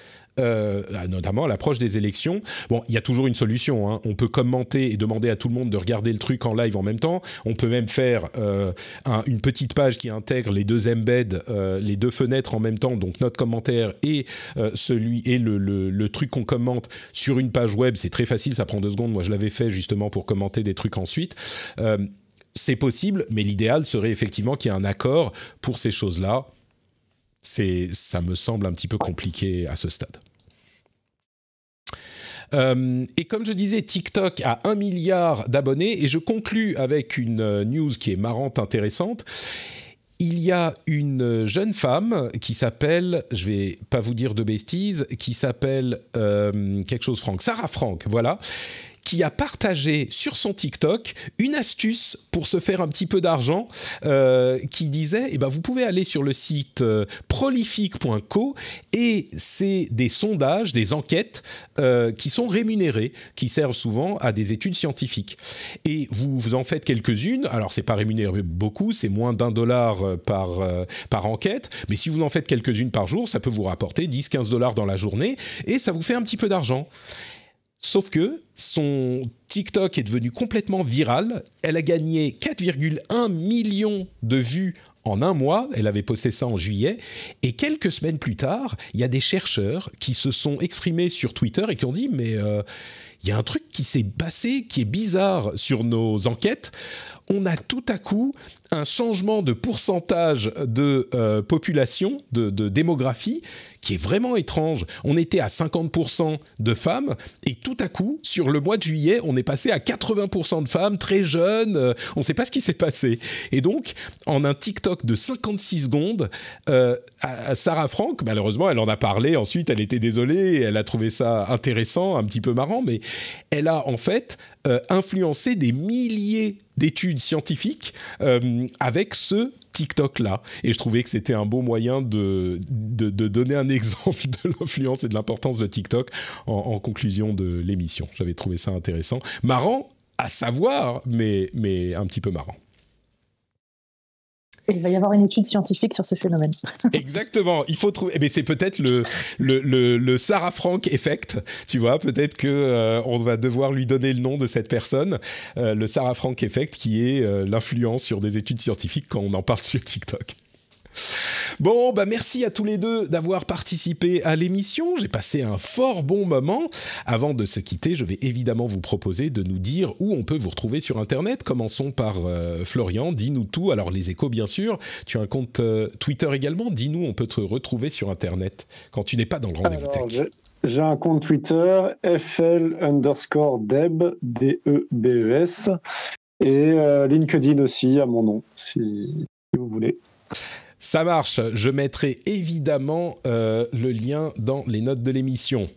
notamment à l'approche des élections. Bon, il y a toujours une solution, hein. On peut commenter et demander à tout le monde de regarder le truc en live en même temps. On peut même faire une petite page qui intègre les deux embeds, les deux fenêtres en même temps, donc notre commentaire et le truc qu'on commente sur une page web. C'est très facile, ça prend 2 secondes. Moi, je l'avais fait justement pour commenter des trucs ensuite. C'est possible, mais l'idéal serait effectivement qu'il y ait un accord pour ces choses-là. Ça me semble un petit peu compliqué à ce stade. Et comme je disais, TikTok a 1 milliard d'abonnés et je conclus avec une news qui est marrante, intéressante. Il y a une jeune femme qui s'appelle, je vais pas vous dire de bêtises, qui s'appelle quelque chose Franck, Sarah Franck, voilà, qui a partagé sur son TikTok une astuce pour se faire un petit peu d'argent, qui disait, vous pouvez aller sur le site prolific.co et c'est des sondages, des enquêtes qui sont rémunérées, qui servent souvent à des études scientifiques. Et vous en faites quelques-unes, alors c'est pas rémunéré beaucoup, c'est moins d'$1 par enquête, mais si vous en faites quelques-unes par jour, ça peut vous rapporter $10-15 dans la journée et ça vous fait un petit peu d'argent. Sauf que son TikTok est devenu complètement viral. Elle a gagné 4,1 millions de vues en 1 mois. Elle avait posté ça en juillet. Et quelques semaines plus tard, il y a des chercheurs qui se sont exprimés sur Twitter et qui ont dit « Mais il y a un truc qui s'est passé, qui est bizarre sur nos enquêtes. On a tout à coup un changement de pourcentage de population, de démographie, qui est vraiment étrange. On était à 50% de femmes, et tout à coup, sur le mois de juillet, on est passé à 80% de femmes, très jeunes, on ne sait pas ce qui s'est passé. Et donc, en un TikTok de 56 secondes, Sarah Franck, malheureusement, elle en a parlé, ensuite elle était désolée, elle a trouvé ça intéressant, un petit peu marrant, mais elle a en fait influencé des milliers d'études scientifiques avec ce TikTok-là. Et je trouvais que c'était un beau moyen de donner un exemple de l'influence et de l'importance de TikTok en conclusion de l'émission. J'avais trouvé ça intéressant. Marrant à savoir, mais un petit peu marrant. Et il va y avoir une étude scientifique sur ce phénomène. Exactement. Il faut trouver. Mais c'est peut-être le Sarah Franck effect. Tu vois, peut-être que on va devoir lui donner le nom de cette personne, le Sarah Franck effect, qui est l'influence sur des études scientifiques quand on en parle sur TikTok. Bon, merci à tous les deux d'avoir participé à l'émission. J'ai passé un fort bon moment. Avant de se quitter, je vais évidemment vous proposer de nous dire où on peut vous retrouver sur Internet. Commençons par Florian, dis-nous tout. Alors les échos, bien sûr. Tu as un compte Twitter également. Dis-nous, on peut te retrouver sur Internet quand tu n'es pas dans le rendez-vous tech. J'ai un compte Twitter, FL_Deb, DEBES, et LinkedIn aussi, à mon nom, si vous voulez. Ça marche. Je mettrai évidemment le lien dans les notes de l'émission.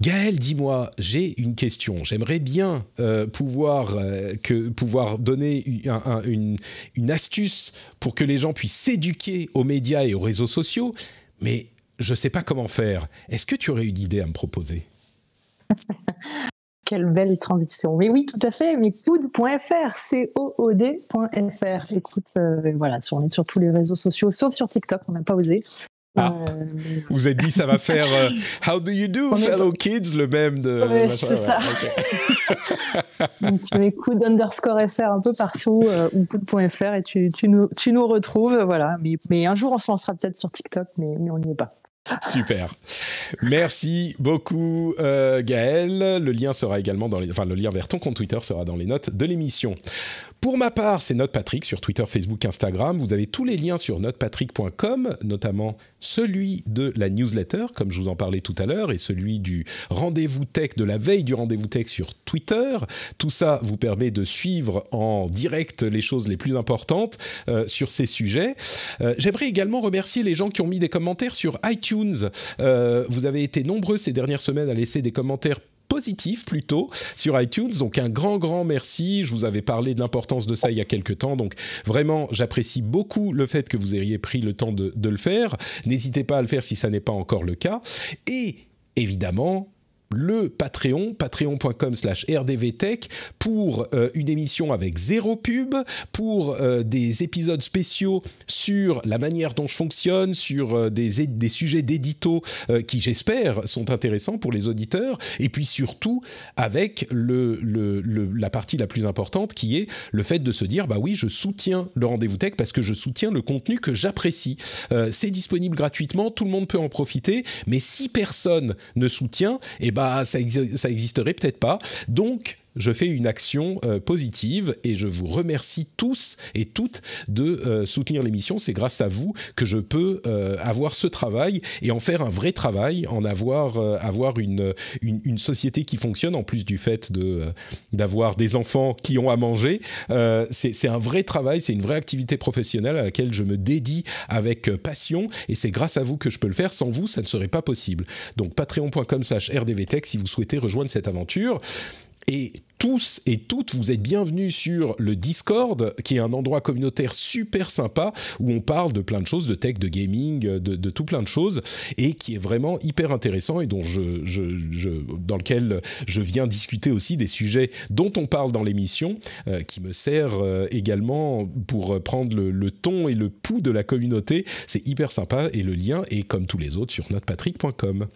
Gaël, dis-moi, j'ai une question. J'aimerais bien pouvoir donner une astuce pour que les gens puissent s'éduquer aux médias et aux réseaux sociaux, mais je ne sais pas comment faire. Est-ce que tu aurais une idée à me proposer ? Quelle belle transition. Oui, oui, tout à fait. Mais cood.fr, COOD.fr. Écoute, voilà, on est sur tous les réseaux sociaux, sauf sur TikTok, on n'a pas osé. Vous vous êtes dit, ça va faire How do you do, fellow kids, le même de... Ouais, c'est ça. Okay. Donc, tu mets cood_fr un peu partout, ou cood.fr, et tu nous retrouves, voilà. Mais un jour, on se lancera peut-être sur TikTok, mais on n'y est pas. Super. Merci beaucoup Gaël. Le lien sera également le lien vers ton compte Twitter sera dans les notes de l'émission. Pour ma part, c'est NotePatrick sur Twitter, Facebook, Instagram. Vous avez tous les liens sur notepatrick.com, notamment celui de la newsletter, comme je vous en parlais tout à l'heure, et celui du rendez-vous tech, de la veille du rendez-vous tech sur Twitter. Tout ça vous permet de suivre en direct les choses les plus importantes sur ces sujets. J'aimerais également remercier les gens qui ont mis des commentaires sur iTunes. Vous avez été nombreux ces dernières semaines à laisser des commentaires positif plutôt sur iTunes, donc un grand merci. Je vous avais parlé de l'importance de ça il y a quelques temps, donc vraiment j'apprécie beaucoup le fait que vous ayez pris le temps de le faire. N'hésitez pas à le faire si ça n'est pas encore le cas, et évidemment le Patreon, patreon.com/rdvtech, pour une émission avec 0 pub, pour des épisodes spéciaux sur la manière dont je fonctionne, sur des sujets d'édito qui, j'espère, sont intéressants pour les auditeurs, et puis surtout avec la partie la plus importante qui est le fait de se dire, bah oui, je soutiens le Rendez-vous Tech parce que je soutiens le contenu que j'apprécie. C'est disponible gratuitement, tout le monde peut en profiter, mais si personne ne soutient, ça existerait peut-être pas. Donc, je fais une action positive et je vous remercie tous et toutes de soutenir l'émission. C'est grâce à vous que je peux avoir ce travail et en faire un vrai travail, en avoir une société qui fonctionne, en plus du fait d'avoir des enfants qui ont à manger. C'est un vrai travail, c'est une vraie activité professionnelle à laquelle je me dédie avec passion, et c'est grâce à vous que je peux le faire. Sans vous, ça ne serait pas possible. Donc patreon.com/rdvtech si vous souhaitez rejoindre cette aventure. Et tous et toutes, vous êtes bienvenus sur le Discord, qui est un endroit communautaire super sympa, où on parle de plein de choses, de tech, de gaming, de tout plein de choses, et qui est vraiment hyper intéressant, et dont dans lequel je viens discuter aussi des sujets dont on parle dans l'émission, qui me sert également pour prendre le ton et le pouls de la communauté. C'est hyper sympa, et le lien est, comme tous les autres, sur notepatrick.com.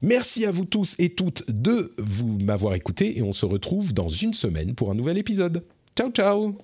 Merci à vous tous et toutes de m'avoir écouté, et on se retrouve dans une semaine pour un nouvel épisode. Ciao, ciao!